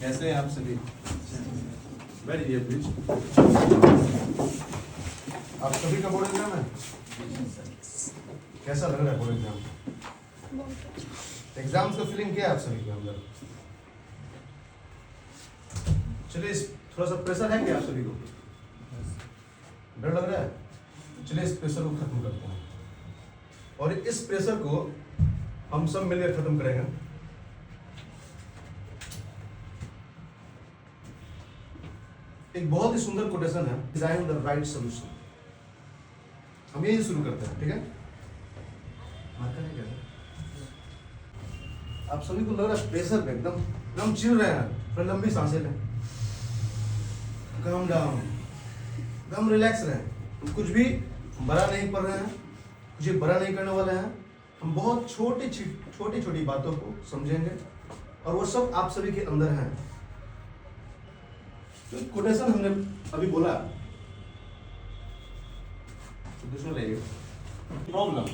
कैसे हैं आप सभी? बैठिए प्लीज। आप सभी का बोर्ड एग्जाम है? कैसा लग रहा है बोर्ड एग्जाम? एग्जाम्स का फीलिंग क्या है आप सभी के अंदर? चलिए, थोड़ा सा प्रेशर है क्या आप सभी को? डर लग रहा है? चलिए इस प्रेशर को खत्म करते हैं और इस प्रेशर को हम सब मिलकर खत्म करेंगे। एक बहुत ही सुंदर कोटेशन है, डिजाइन द राइट सोल्यूशन। हम यही शुरू करते हैं, ठीक है? मार्कर है क्या? आप सभी को लग रहा है प्रेशर पे एकदम एकदम चिल रहे हैं। थोड़ी लंबी सांसें लें, काम डाउन, एकदम रिलैक्स रहें। कुछ भी बड़ा नहीं पढ़ रहे हैं, कुछ भी बड़ा नहीं करने वाले हैं। हम बहुत छोटी छोटी बातों को समझेंगे और वो सब आप सभी के अंदर हैं। तो कोटेशन हमने अभी बोला, दूसरा ले problem,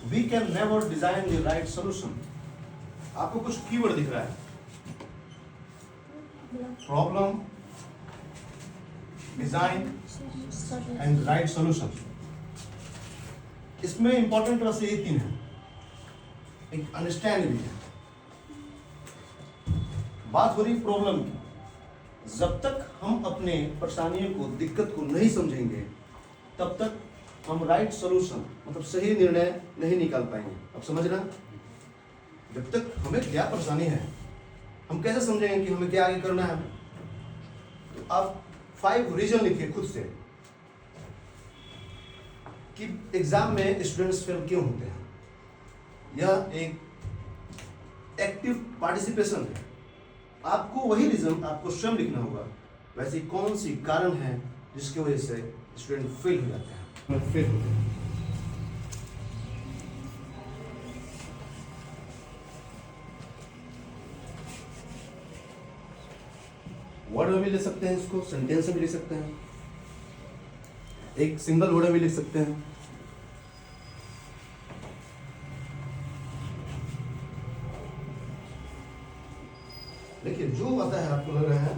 we can never design the right solution. आपको कुछ कीवर्ड दिख रहा है, problem, design and right solution. इसमें इंपॉर्टेंट बस यही तीन है, एक अंडरस्टैंड भी है। बात हो रही प्रॉब्लम की। जब तक हम अपने परेशानियों को, दिक्कत को नहीं समझेंगे तब तक हम राइट सोल्यूशन मतलब सही निर्णय नहीं निकाल पाएंगे। अब समझ रहे हैं? जब तक हमें क्या परेशानी है, हम कैसे समझेंगे कि हमें क्या आगे करना है? तो आप 5 रीजन लिखिए खुद से कि एग्जाम में स्टूडेंट्स फेल क्यों होते हैं। यह एक एक्टिव पार्टिसिपेशन है। आपको वही रीजन आपको स्वयं लिखना होगा। वैसे कौन सी कारण है जिसकी वजह से स्टूडेंट फेल हो जाते हैं, फेल होते हैं। वर्ड में भी लिख सकते हैं, इसको सेंटेंस में भी लिख सकते हैं, एक सिंगल वर्ड में भी लिख सकते हैं। देखिए, जो आता है आपको लग रहा है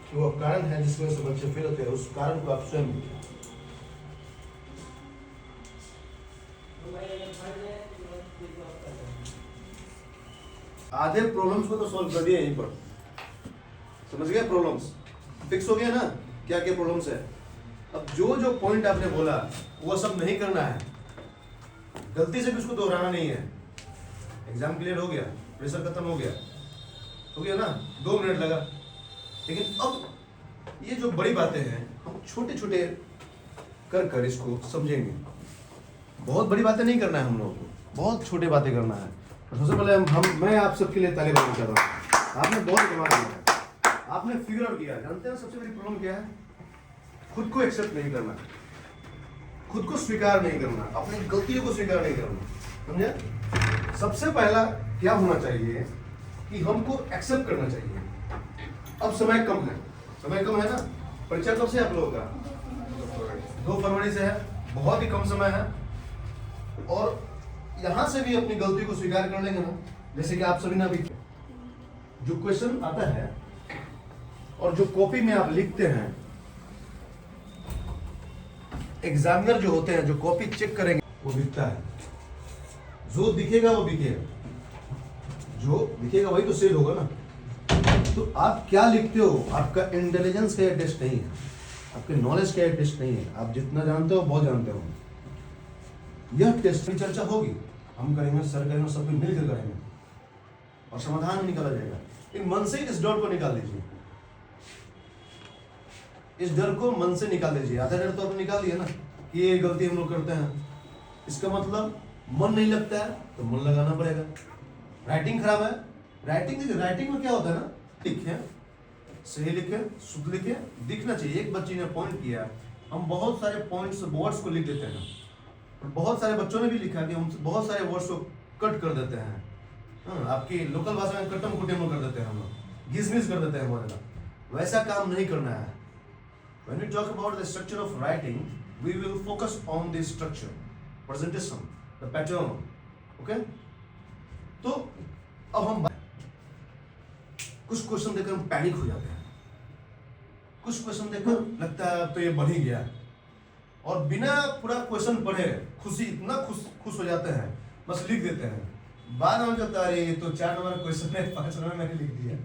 कि वो कारण है जिसकी वजह से बच्चे फेल होते हैं, उस कारण को आप स्वयं लिखें। आधे प्रॉब्लम्स को तो सॉल्व कर दिया यहीं पर, समझ गए? प्रॉब्लम्स फिक्स हो गया ना, क्या क्या प्रॉब्लम्स है। अब जो जो पॉइंट आपने बोला वो सब नहीं करना है, गलती से भी उसको दोहराना नहीं है। एग्जाम क्लियर हो गया, प्रेशर खत्म हो गया ना, 2 मिनट लगा। लेकिन अब ये जो बड़ी बातें हैं हम छोटे छोटे कर इसको समझेंगे। बहुत बड़ी बातें नहीं करना है हम लोगों को, बहुत छोटे बातें करना है। सबसे पहले मैं आप सबके लिए ताली बजाना चाह रहा हूँ। आपने बहुत कमाल किया, आपने फिगर आउट किया। जानते हैं सबसे बड़ी प्रॉब्लम क्या है? खुद को एक्सेप्ट नहीं करना, खुद को स्वीकार नहीं करना, अपनी गलतियों को स्वीकार नहीं करना। समझे? सबसे पहला क्या होना चाहिए कि हमको एक्सेप्ट करना चाहिए। अब समय कम है ना। परीक्षा कब से आप लोगों का? 2 फरवरी से है, बहुत ही कम समय है। और यहां से भी अपनी गलती को स्वीकार कर लेंगे ना, जैसे कि आप सभी ने अभी जो क्वेश्चन आता है और जो कॉपी में आप लिखते हैं, एग्जामिनर जो होते हैं जो कॉपी चेक करेंगे वो दिखता है। जो दिखेगा वो बिकेगा, जो दिखेगा वही तो सेल होगा ना। तो आप क्या लिखते हो, आपका इंटेलिजेंस का टेस्ट नहीं है, आपके नॉलेज का टेस्ट नहीं है। आप जितना जानते हो बहुत जानते हो। यह टेस्ट की चर्चा होगी, हम करेंगे, सर करेंगे, सब कुछ मिलकर करेंगे और समाधान निकाला जाएगा। एक मन से इस डर को निकाल दीजिए, इस डर को मन से निकाल दीजिए। आधा डर तो आपने निकाल दिया ना कि ये गलती हम लोग करते हैं। इसका मतलब मन नहीं लगता है तो मन लगाना पड़ेगा। राइटिंग खराब है, राइटिंग में क्या होता है ना, लिखे सही लिखे, शुद्ध लिखे, दिखना चाहिए। एक बच्ची ने पॉइंट किया, हम बहुत सारे पॉइंट्स वर्ड्स को लिख देते हैं, और बहुत सारे बच्चों ने भी लिखा कि हम बहुत सारे वर्ड्स को कट कर देते हैं। आपकी लोकल भाषा में कट्टम कुट्टम कर देते हैं, हम लोग घिस कर देते हैं हमारे साथ। वैसा काम नहीं करना है। When we talk about the structure of writing, we will focus on the structure, presentation, the pattern, okay? तो अब हम कुछ क्वेश्चन देखकर हम पैनिक हो जाते हैं, कुछ क्वेश्चन देखकर लगता है तो ये बढ़ ही गया, और बिना पूरा क्वेश्चन पढ़े खुशी इतना खुश हो जाते हैं, बस लिख देते हैं। बाद में कहता है ये तो 4 नंबर क्वेश्चन है, 5 नंबर मैंने लिख दिया,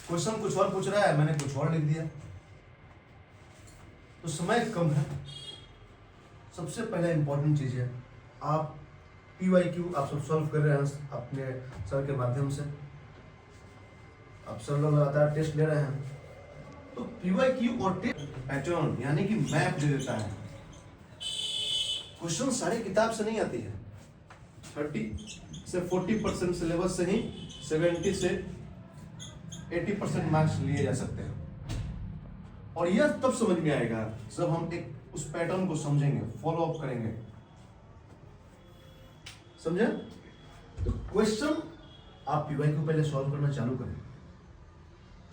क्वेश्चन कुछ और पूछ रहा है, मैंने कुछ और लिख दिया। तो समय कम है। सबसे पहला इंपॉर्टेंट चीज है, आप PYQ आप सब सॉल्व कर रहे हैं अपने सर के माध्यम से, आप सब लोग लगातार टेस्ट ले रहे हैं, तो PYQ और टेस्ट पैटर्न यानी कि मैप दे देता है। क्वेश्चन सारी किताब से नहीं आती है, 30 से 40% सिलेबस से ही 70 से 80% मार्क्स लिए जा सकते हैं। और यह तब समझ में आएगा जब हम एक उस पैटर्न को समझेंगे, फॉलो अप करेंगे, समझे? तो क्वेश्चन आप PYQ पहले सॉल्व करना चालू करें,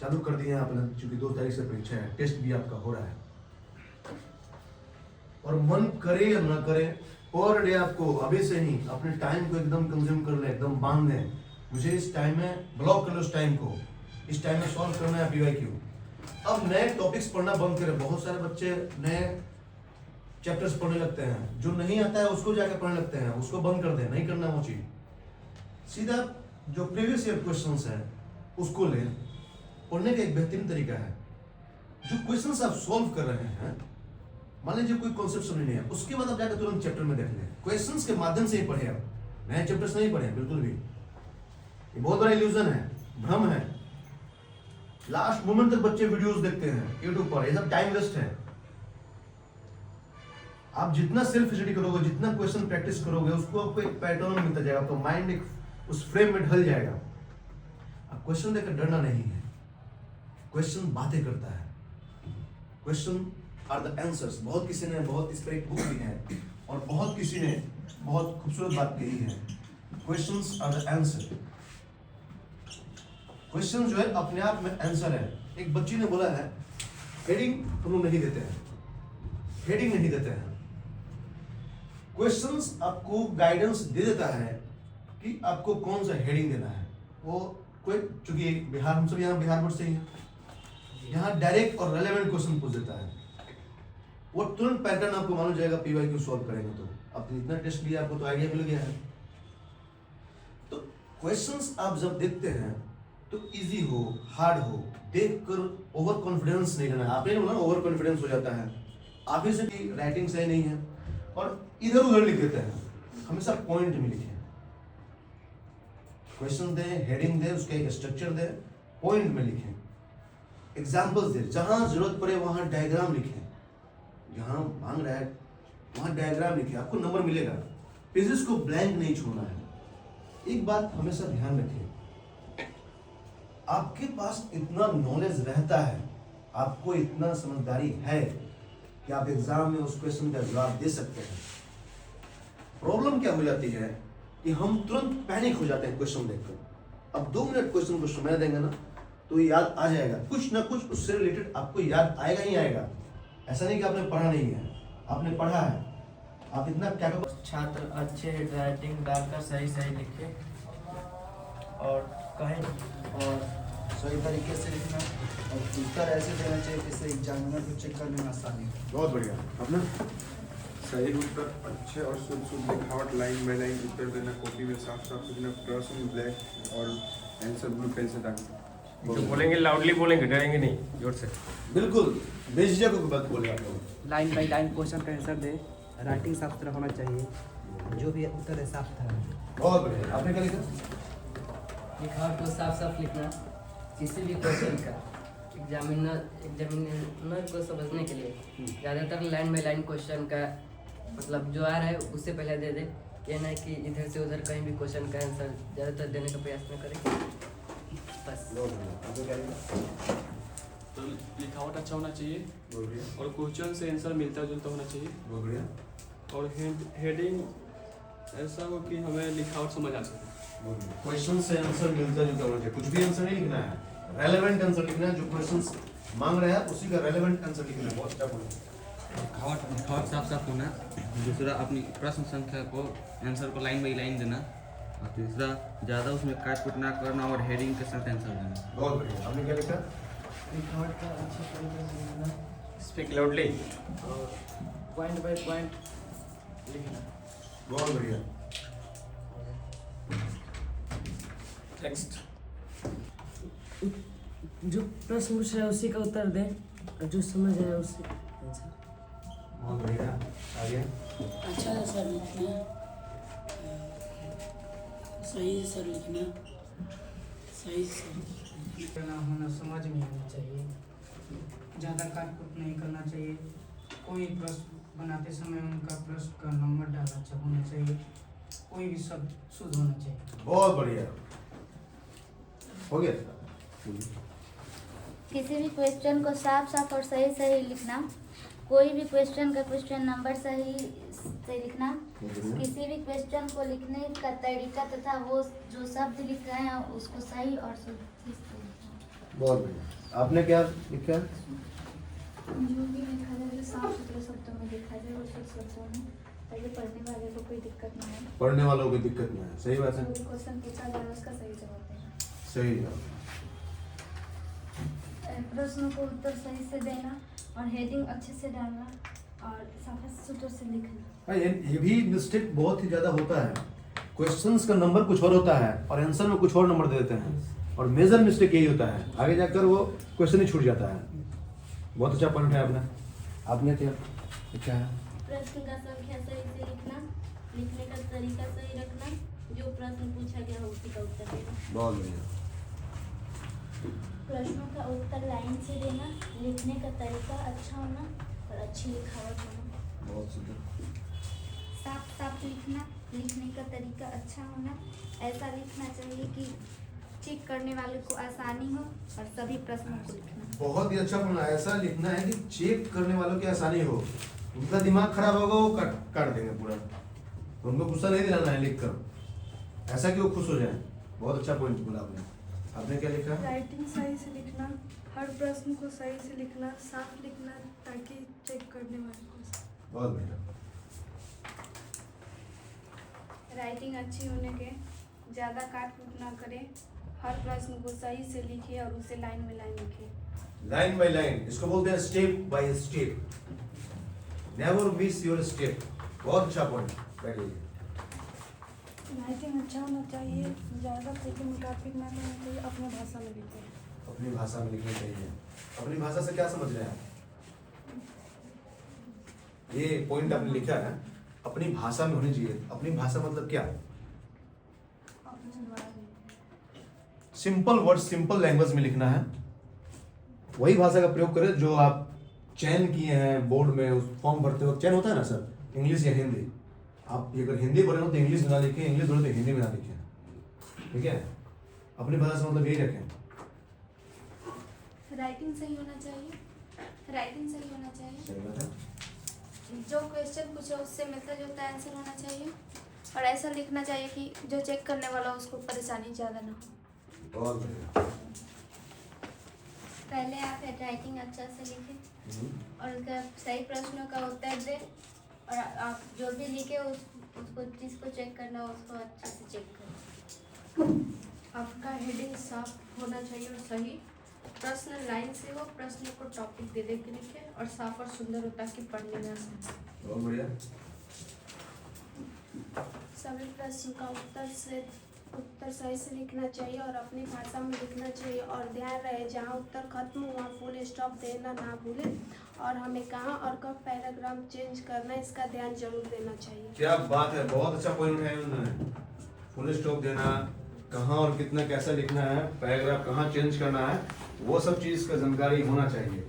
चालू कर दिए आपने, क्योंकि 2 तारीख से परीक्षा है, टेस्ट भी आपका हो रहा है। और मन करे या ना करे, पर डे आपको अभी से ही अपने टाइम को एकदम कंज्यूम कर ले, एकदम बांध दें, मुझे इस टाइम में ब्लॉक कर लो, उस टाइम को इस टाइम में सॉल्व करना है PYQ। अब नए टॉपिक्स पढ़ना बंद करें। बहुत सारे बच्चे नए चैप्टर्स पढ़ने लगते हैं, जो नहीं आता है उसको जाकर पढ़ने लगते हैं, उसको बंद कर दें, नहीं करना वो चीज। सीधा जो प्रीवियस ईयर क्वेश्चंस है उसको ले, पढ़ने का एक बेहतरीन तरीका है। जो क्वेश्चंस आप सॉल्व कर रहे हैं, मान लीजिए कोई कॉन्सेप्ट समझ नहीं है, उसके बाद आप जाकर तुरंत चैप्टर में देख लें, क्वेश्चंस के माध्यम से ही पढ़े, आप नए चैप्टर्स नहीं पढ़े बिल्कुल भी। ये बहुत बड़ा इल्यूजन है, भ्रम है। लास्ट मोमेंट तक बच्चे वीडियोस देखते हैं यूट्यूब पर, ये सब टाइम वेस्ट है। आप जितना सेल्फ स्टडी करोगे, जितना क्वेश्चन प्रैक्टिस करोगे, उसको आपको एक पैटर्न मिलता जाएगा, आपका माइंड एक उस फ्रेम में ढल जाएगा। अब क्वेश्चन देखकर डरना नहीं है, क्वेश्चन बातें करता है, क्वेश्चन आर द आंसर्स। बहुत किसी ने, बहुत इस पर एक बुक भी है, और बहुत किसी ने बहुत खूबसूरत बात कही है, questions are the answer. Question जो है अपने आप में आंसर है। एक बच्ची ने बोला है, हेडिंग हम लोग नहीं देते हैं, हेडिंग नहीं देते हैं। क्वेश्चंस आपको गाइडेंस दे देता है कि आपको कौन सा हेडिंग देना है। वो कोई, चूंकि बिहार, हम सब यहाँ बिहार बोर्ड से ही हैं, यहाँ डायरेक्ट और रेलेवेंट क्वेश्चन पूछ देता है। वो तुरंत पैटर्न आपको मालूम जाएगा PYQ सॉल्व करेंगे तो। अब इतना टेस्ट लिया, आपको तो आइडिया मिल गया है। तो क्वेश्चंस आप जब देखते हैं तो इजी हो, हार्ड हो, देखकर ओवर कॉन्फिडेंस नहीं लेना है। आपने बोला ओवर कॉन्फिडेंस हो जाता है, आप ही से कि राइटिंग सही नहीं है और इधर उधर लिख देते हैं। हमेशा पॉइंट में लिखें, क्वेश्चन दें, हेडिंग दें, उसका एक स्ट्रक्चर दें, पॉइंट में लिखें, एग्जाम्पल्स दें, जहां जरूरत पड़े वहां डायग्राम लिखें, जहां मांग रहा है वहां डायग्राम लिखें, आपको नंबर मिलेगा। पेजेस को ब्लैंक नहीं छोड़ना है। एक बात हमेशा ध्यान रखें, आपके पास इतना नॉलेज रहता है, आपको इतना समझदारी है कि आप एग्जाम में उस क्वेश्चन का जवाब दे सकते हैं। प्रॉब्लम क्या हो जाती है कि हम तुरंत पैनिक हो जाते हैं क्वेश्चन देखकर। अब 2 मिनट क्वेश्चन को समय देंगे ना तो याद आ जाएगा, कुछ ना कुछ उससे रिलेटेड आपको याद आएगा ही आएगा। ऐसा नहीं कि आपने पढ़ा नहीं है, आपने पढ़ा है, आप इतना कैपेबल। छात्र अच्छे राइटिंग डालकर सही लिखे और कहें, और सही तरीके से लिखना, और उत्तर ऐसे देना चाहिए जिससे एग्जामिनर को चेक करने में आसानी हो। बहुत बढ़िया। अपना सही उत्तर, अच्छे और शुद्ध लिखावट, लाइन बाय लाइन उत्तर देना, कॉपी में साफ साफ लिखना, प्रश्न ब्लैक और आंसर ब्लू पेन से डालना। जो बोलेंगे लाउडली बोलेंगे, डरेंगे नहीं, जोर से। बिल्कुल बेझिझक होकर बात बोले आप लोग। लाइन बाई लाइन क्वेश्चन का आंसर दे, राइटिंग साफ सुथरा होना चाहिए, जो भी उत्तर है साफ सुथरा। बहुत बढ़िया। आपने क्या लिखा? लिखावट को साफ लिखना, किसी भी क्वेश्चन का एग्जामिनर को समझने के लिए ज़्यादातर लाइन बाई लाइन क्वेश्चन का मतलब जो आ रहा है उससे पहले दे दे। ये नहीं कि इधर से उधर कहीं भी क्वेश्चन का आंसर ज़्यादातर देने का प्रयास न करें, बस। आपने क्या लिखा? तो लिखावट अच्छा होना चाहिए बहुत बढ़िया, और क्वेश्चन से आंसर मिलता जुलता होना चाहिए, बहुत बढ़िया, और हेडिंग ऐसा हो कि हमें लिखावट समझ आ सके। क्वेश्चन से आंसर मिलता जुलता होना चाहिए। कुछ भी आंसर नहीं लिखना है, रेलेवेंट आंसर लिखना है। जो क्वेश्चंस मांग रहे हैं उसी का रेलेवेंट आंसर लिखना है। बहुत अच्छा बोला। लिखावट साफ होना। दूसरा, अपनी प्रश्न संख्या को, आंसर को लाइन बाई लाइन देना, और तीसरा ज़्यादा उसमें काट कुट ना करना और हेडिंग के साथ आंसर देना। बहुत बढ़िया। आपने क्या लिखा? लिखावट का अच्छी तरीके से लिखना स्पीक लाउडली। और पॉइंट बाय पॉइंट लिखना। बहुत बढ़िया। नेक्स्ट। जो प्रश्न पूछ रहा है उसी का उत्तर दें और जो समझ आए उसी आंसर। बहुत बढ़िया। आगे। अच्छा है सर लिखना, सही है सर लिखना, सही से करना होना समझ में आना चाहिए, ज़्यादा काट कुट नहीं करना चाहिए, कोई प्रश्न बनाते समय उनका प्रश्न का नंबर डालना होना चाहिए, कोई भी शब्द शुद्ध होना चाहिए। बहुत बढ़िया। हो गया? किसी भी क्वेश्चन को साफ साफ और सही सही लिखना, कोई भी क्वेश्चन का क्वेश्चन नंबर सही से लिखना, किसी भी क्वेश्चन को लिखने का तरीका तथा वो जो शब्द लिख रहे हैं उसको सही और शुद्ध से लिखना। बहुत बढ़िया। आपने क्या लिखा? जो भी लिखा जाए साफ सुथरे शब्दों में लिखा जाए और शुद्ध शब्दों में, ताकि पढ़ने वाले को कोई दिक्कत ना हो। पढ़ने वालों को दिक्कत ना है। सही बात है। जो भी क्वेश्चन पूछा जाए उसका सही जवाब देना। सही जवाब। प्रश्नों को उत्तर सही से देना और हेडिंग अच्छे से डालना और साफ सुथरे से लिखना। हाँ, ये भी मिस्टेक बहुत ही ज़्यादा होता है। क्वेश्चंस का नंबर कुछ और होता है और आंसर में कुछ और नंबर दे देते हैं और मेजर मिस्टेक यही होता है, आगे जाकर वो क्वेश्चन ही छूट जाता है। बहुत अच्छा पॉइंट है आपने। आपने क्या है? प्रश्न का संख्या सही से लिखना, लिखने का तरीका सही रखना, जो प्रश्न पूछा गया हो उसी का उत्तर देना। बहुत बढ़िया। प्रश्नों का उत्तर लाइन से देना, लिखने का तरीका अच्छा होना और अच्छी लिखावट होना। बहुत सुंदर। साफ साफ लिखना, लिखने का तरीका अच्छा होना, ऐसा लिखना चाहिए कि चेक करने वाले को आसानी हो और सभी प्रश्नों को लिखना। बहुत ही अच्छा पढ़ना। ऐसा लिखना है कि चेक करने वालों की आसानी हो। उनका दिमाग खराब होगा, वो काट देंगे पूरा। उनको गुस्सा नहीं दिलाना है लिख कर, ऐसा कि वो खुश हो जाए। बहुत अच्छा पॉइंट बोला आपने। आपने क्या लिखा? राइटिंग सही से लिखना, हर प्रश्न को सही से लिखना, साफ लिखना ताकि चेक करने वाले को। बहुत बढ़िया। राइटिंग अच्छी होने के ज़्यादा काट कूट ना करें, हर प्रश्न को सही से लिखिए और उसे लाइन में लाइन लिखिए। लाइन बाय लाइन, इसको बोलते हैं step by step. Never miss your step. बहुत अच्छा पॉइंट। बैठिए। राइटिंग अच्छा होना चाहिए, ज़्यादा टेकिंग टॉपिक ना करना चाहिए, अपने भाषा में लिखें। अपनी भाषा में लिखनी चाहिए। अपनी भाषा से क्या समझ रहे हैं आप? ये पॉइंट आपने लिखा है, अपनी भाषा में होनी चाहिए। अपनी भाषा मतलब क्या? सिंपल वर्ड, सिंपल लैंग्वेज में लिखना है। वही भाषा का प्रयोग करें जो आप चयन किए हैं बोर्ड में। उस फॉर्म भरते वक्त चयन होता है ना सर, इंग्लिश या हिंदी। आप अगर हिंदी बोले हो तो इंग्लिश में ना लिखें, इंग्लिश बोले तो हिंदी में ना लिखें। ठीक है? अपनी भाषा से मतलब यही रखें। राइटिंग सही होना चाहिए, राइटिंग सही होना चाहिए। सही बात है। जो क्वेश्चन पूछे उससे मैसेज होता है आंसर होना चाहिए और ऐसा लिखना चाहिए कि जो चेक करने वाला उसको परेशानी ज़्यादा ना हो। बहुत बढ़िया। पहले आप राइटिंग अच्छा से लिखें और उसका सही प्रश्नों का उत्तर दें और आप जो भी लिखे उसको जिसको चेक करना हो उसको अच्छे से चेक करें। आपका हेडिंग साफ होना चाहिए और सही, प्रश्न लाइन से हो, प्रश्न को टॉपिक दे के लिखें और साफ और सुंदर हो ताकि पढ़ने में आसान हो। बहुत बढ़िया। सभी प्रश्न का उत्तर सही से लिखना चाहिए और अपनी भाषा में लिखना चाहिए और ध्यान रहे जहाँ उत्तर खत्म हुआ फुल स्टॉप देना ना भूलें और हमें कहाँ और कब पैराग्राफ चेंज करना है इसका ध्यान जरूर देना चाहिए। क्या बात है, बहुत अच्छा पॉइंट है उन्होंने। फुल स्टॉप देना, कहाँ और कितना कैसा लिखना है, पैराग्राफ कहाँ चेंज करना है, वो सब चीज़ का जानकारी होना चाहिए।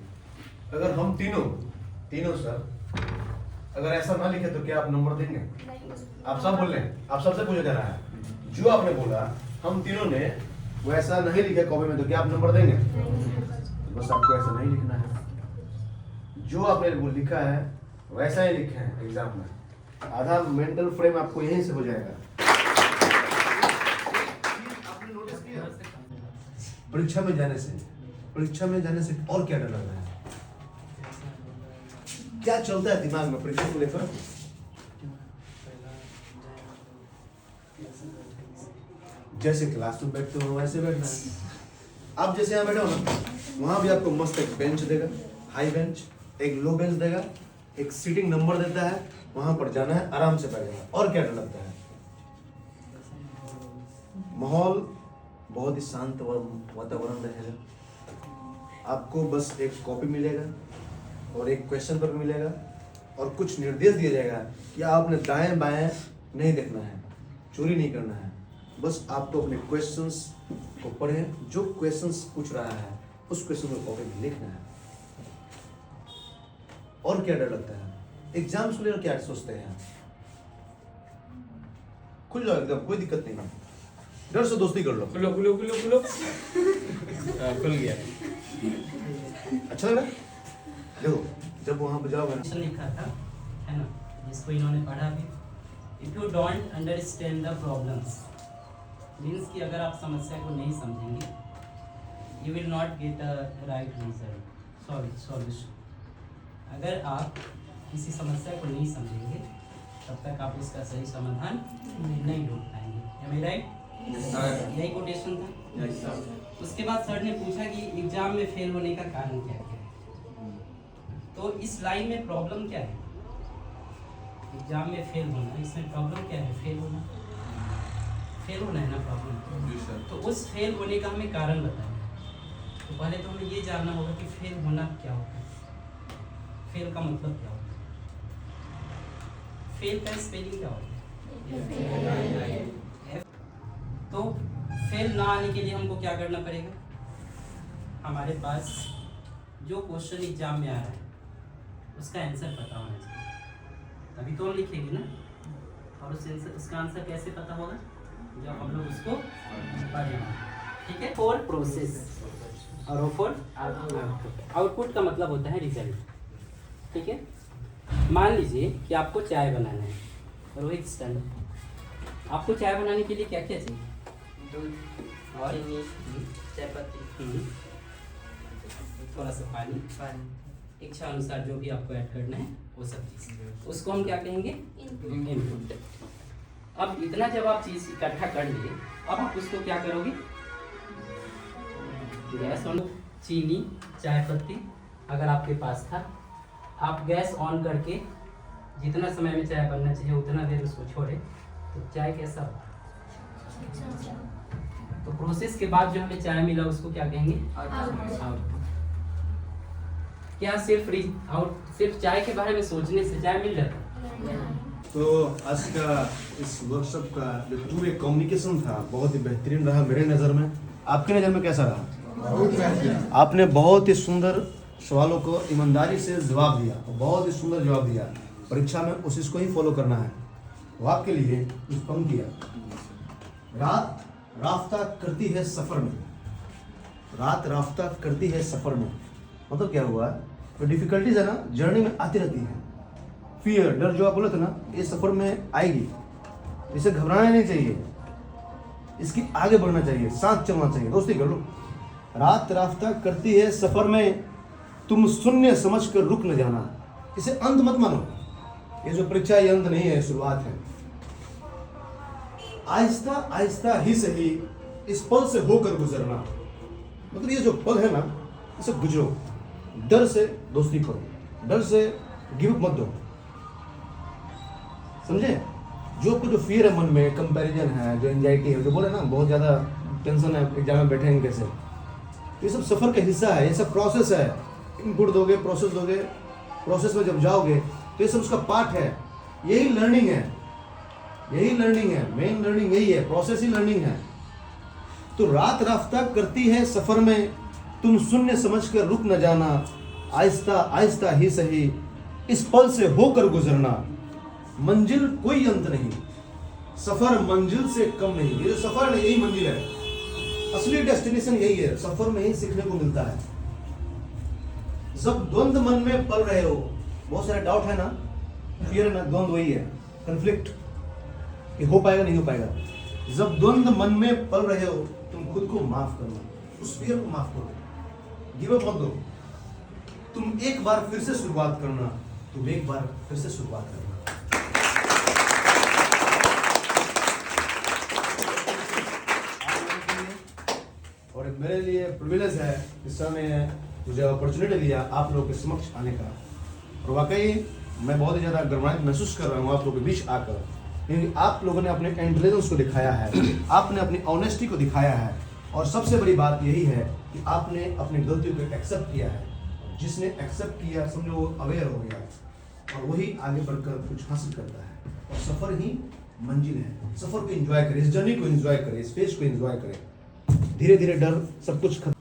अगर हम तीनों सर अगर ऐसा ना लिखे तो क्या आप नंबर देंगे? आप सब बोल रहे हैं, आप सबसे पूछा जा रहा है। जो आपने बोला हम तीनों ने वो ऐसा नहीं लिखा कॉपी में तो क्या आप नंबर देंगे? बस आपको ऐसा नहीं लिखना है, जो आपने वो लिखा है वैसा ही लिखे हैं एग्जाम में। आधा मेंटल फ्रेम आपको यहीं से हो जाएगा। आपने नोटिस किया परीक्षा में जाने से और क्या डर लग रहा है? क्या चलता है दिमाग में परीक्षा को लेकर? जैसे क्लास में बैठते हो वैसे बैठना है। आप जैसे यहाँ बैठे हो ना, वहाँ भी आपको मस्त एक बेंच देगा, हाई बेंच, एक लो बेंच देगा, एक सीटिंग नंबर देता है, वहाँ पर जाना है, आराम से बैठेगा। और क्या डर लगता है? माहौल बहुत ही शांत वातावरण रहेगा। आपको बस एक कॉपी मिलेगा और एक क्वेश्चन पेपर मिलेगा और कुछ निर्देश दिया जाएगा कि आपने दाएं बाएं नहीं देखना है, चोरी नहीं करना है। बस आपको अपने क्वेश्चंस को पढ़ें, जो क्वेश्चंस पूछ रहा है उस क्वेश्चन को कॉपी में लिखना है। और क्या डर लगता है? एग्जाम्स को लेकर क्या सोचते हैं? खुल जाओ एकदम, कोई दिक्कत नहीं है। डर से दोस्ती कर लो। खुलो खुलो खुलो खुलो खुल गया। अच्छा लग रहा है? देखो जब वहां पर जाओगे ना, लिखा था है ना, जिसको इन्होंने पढ़ा भी, if you don't understand the problems, means कि अगर आप समस्या को नहीं समझेंगे, you will not get a right solution. अगर आप किसी समस्या को नहीं समझेंगे तब तक आप उसका सही समाधान नहीं ढूंढ पाएंगे। Am I right? यही कोटेशन था। उसके बाद सर ने पूछा कि एग्जाम में फेल होने का कारण क्या है। तो इस लाइन में प्रॉब्लम क्या है? एग्जाम में फेल होना, इसमें प्रॉब्लम क्या है? फेल होना है ना प्रॉब्लम। तो उस फेल होने का हमें कारण बताएं। तो पहले तो हमें ये जानना होगा कि फेल होना क्या होता है, फेल का मतलब क्या होता है, फेल का स्पेलिंग क्या होता है। तो फेल ना आने के लिए हमको क्या करना पड़ेगा? हमारे पास जो क्वेश्चन एग्जाम में आ रहा है उसका आंसर पता होना चाहिए, तभी तो हम लिखेंगे ना। और उसका आंसर कैसे पता होगा? जब हम लोग उसको पढ़ेंगे। ठीक है। फॉर प्रोसेस और फॉर आउटपुट का मतलब होता है रिजल्ट। ठीक है। मान लीजिए कि आपको चाय बनाना है, रोहित स्टैंड, आपको चाय बनाने के लिए क्या क्या चाहिए? दूध और चाय पत्ती, थोड़ा सा पानी, इच्छा अनुसार जो भी आपको ऐड करना है वो सब चीज़, उसको हम क्या कहेंगे? इनपुट। अब इतना जब आप चीज़ इकट्ठा कर लिए, अब आप उसको क्या करोगे? गैस ऑन, चीनी, चाय पत्ती अगर आपके पास था, आप गैस ऑन करके जितना समय में चाय बनना चाहिए उतना देर उसको छोड़े तो चाय कैसा हो? तो प्रोसेस के बाद जो हमें चाय मिला उसको क्या कहेंगे? आउटपुट। क्या सिर्फ चाय के बारे में सोचने से चाय मिल जाता? तो आज का इस वर्कशॉप का जो पूरे कम्युनिकेशन था बहुत ही बेहतरीन रहा मेरे नज़र में। आपके नज़र में कैसा रहा? आपने बहुत ही सुंदर सवालों को ईमानदारी से जवाब दिया, बहुत ही सुंदर जवाब दिया। परीक्षा में उस चीज़ को ही फॉलो करना है। तो आपके लिए कुछ पंक्तियाँ। रात राफ्ता करती है सफ़र में, रात राफ्ता करती है सफ़र में, मतलब क्या हुआ? तो डिफ़िकल्टीज है ना, जर्नी में आती रहती है। फियर, डर जो आप बोले थे ना, ये सफ़र में आएगी, इसे घबराना नहीं चाहिए, इसकी आगे बढ़ना चाहिए, साथ चलना चाहिए, दोस्ती कर लो। रात राफ्ता करती है सफ़र में, तुम शून्य समझ कर रुक न जाना। इसे अंत मत मानो, ये जो परीक्षा ये अंत नहीं है, शुरुआत है। आहिस्ता आहिस्ता ही सही इस पल से होकर गुजरना, मतलब ये जो पल है ना, इसे गुजरो। डर से दोस्ती करो, डर से गिव अप मत दो, समझे? जो आपको जो फियर है मन में, कंपैरिजन है, जो एंजाइटी है, जो बोले ना बहुत ज़्यादा टेंशन है एग्जाम में बैठेंगे कैसे, ये सब सफ़र का हिस्सा है, ये सब प्रोसेस है। इनपुट दोगे, प्रोसेस दोगे, प्रोसेस में जब जाओगे तो ये सब उसका पार्ट है। यही लर्निंग है, यही लर्निंग है, मेन लर्निंग यही है, प्रोसेस ही लर्निंग है। तो रात राफ्ता करती है सफ़र में, तुम शून्य समझकर रुक न जाना। आहिस्ता आहिस्ता ही सही इस पल से होकर गुजरना। मंजिल कोई अंत नहीं, सफ़र मंजिल से कम नहीं। ये जो सफ़र है यही मंजिल है, असली डेस्टिनेशन यही है। सफ़र में ही सीखने को मिलता है। जब द्वंद्व मन में पल रहे हो, बहुत सारे डाउट है ना, फियर है ना, द्वंद्व वही है, कन्फ्लिक्ट, कि हो पाएगा नहीं हो पाएगा। जब द्वंद्व मन में पल रहे हो, तुम खुद को माफ करना, उस फियर को माफ करो, गिव अप मत दो। तुम एक बार फिर से शुरुआत करना, तुम एक बार फिर से शुरुआत करना। और एक मेरे लिए प्रिविलेज है इस समय मुझे अपॉर्चुनिटी दिया आप लोगों के समक्ष आने का, और वाकई मैं बहुत ही ज़्यादा गर्मान्वित महसूस कर रहा हूँ आप लोगों के बीच आकर, क्योंकि आप लोगों ने अपने इंटेलिजेंस को दिखाया है, आपने अपनी ऑनेस्टी को दिखाया है, और सबसे बड़ी बात यही है कि आपने अपनी गलतियों को एक्सेप्ट किया है। जिसने एक्सेप्ट किया समझो वो अवेयर हो गया, और वही आगे बढ़कर कुछ हासिल करता है, और सफ़र ही मंजिल है। सफ़र को एंजॉय करें, इस जर्नी को एंजॉय करें, इस फेज को एंजॉय करें। धीरे धीरे डर सब कुछ खत्म।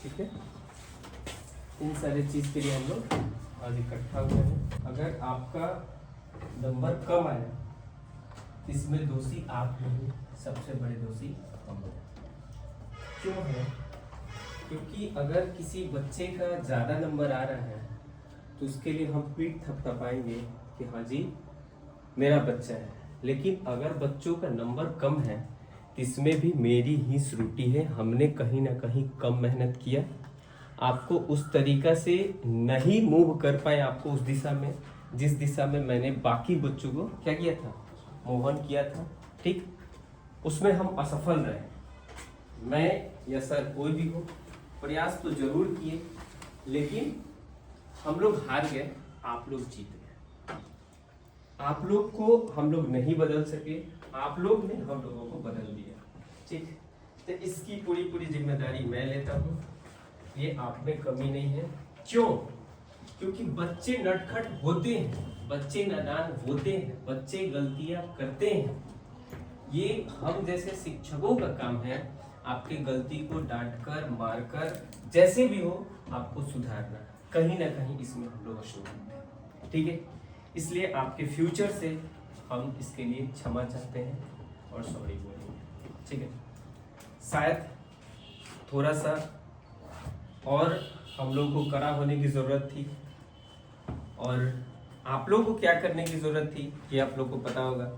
ठीक है, इन सारी चीज़ के लिए हम लोग आज इकट्ठा हुए हैं। अगर आपका नंबर कम आया, इसमें दोषी आप नहीं, सबसे बड़े दोषी हम लोग। क्यों है? क्योंकि अगर किसी बच्चे का ज़्यादा नंबर आ रहा है तो उसके लिए हम पीठ थपथपाएंगे कि हाँ जी मेरा बच्चा है, लेकिन अगर बच्चों का नंबर कम है तो इसमें भी मेरी ही त्रुटि है, हमने कहीं ना कहीं कम मेहनत किया, आपको उस तरीका से नहीं मूव कर पाए, आपको उस दिशा में जिस दिशा में मैंने बाकी बच्चों को क्या किया था, मोहन किया था, ठीक, उसमें हम असफल रहे। मैं या सर कोई भी हो, प्रयास तो जरूर किए, लेकिन हम लोग हार गए, आप लोग जीत गए। आप लोग को हम लोग नहीं बदल सके, आप लोग ने हम लोगों को बदल दिया, ठीक। तो इसकी पूरी जिम्मेदारी मैं लेता हूँ, ये आप में कमी नहीं है। क्यों? क्योंकि बच्चे नटखट होते हैं, बच्चे नादान होते हैं, बच्चे गलतियाँ करते हैं। ये हम जैसे शिक्षकों का काम है आपके गलती को डांटकर मारकर जैसे भी हो आपको सुधारना, कहीं ना कहीं इसमें हम लोग अशुभ हैं, ठीक है। इसलिए आपके फ्यूचर से हम इसके लिए क्षमा चाहते हैं और सॉरी बोलेंगे, ठीक है। शायद थोड़ा सा और हम लोग को कड़ा होने की ज़रूरत थी, और आप लोग को क्या करने की ज़रूरत थी ये आप लोग को पता होगा।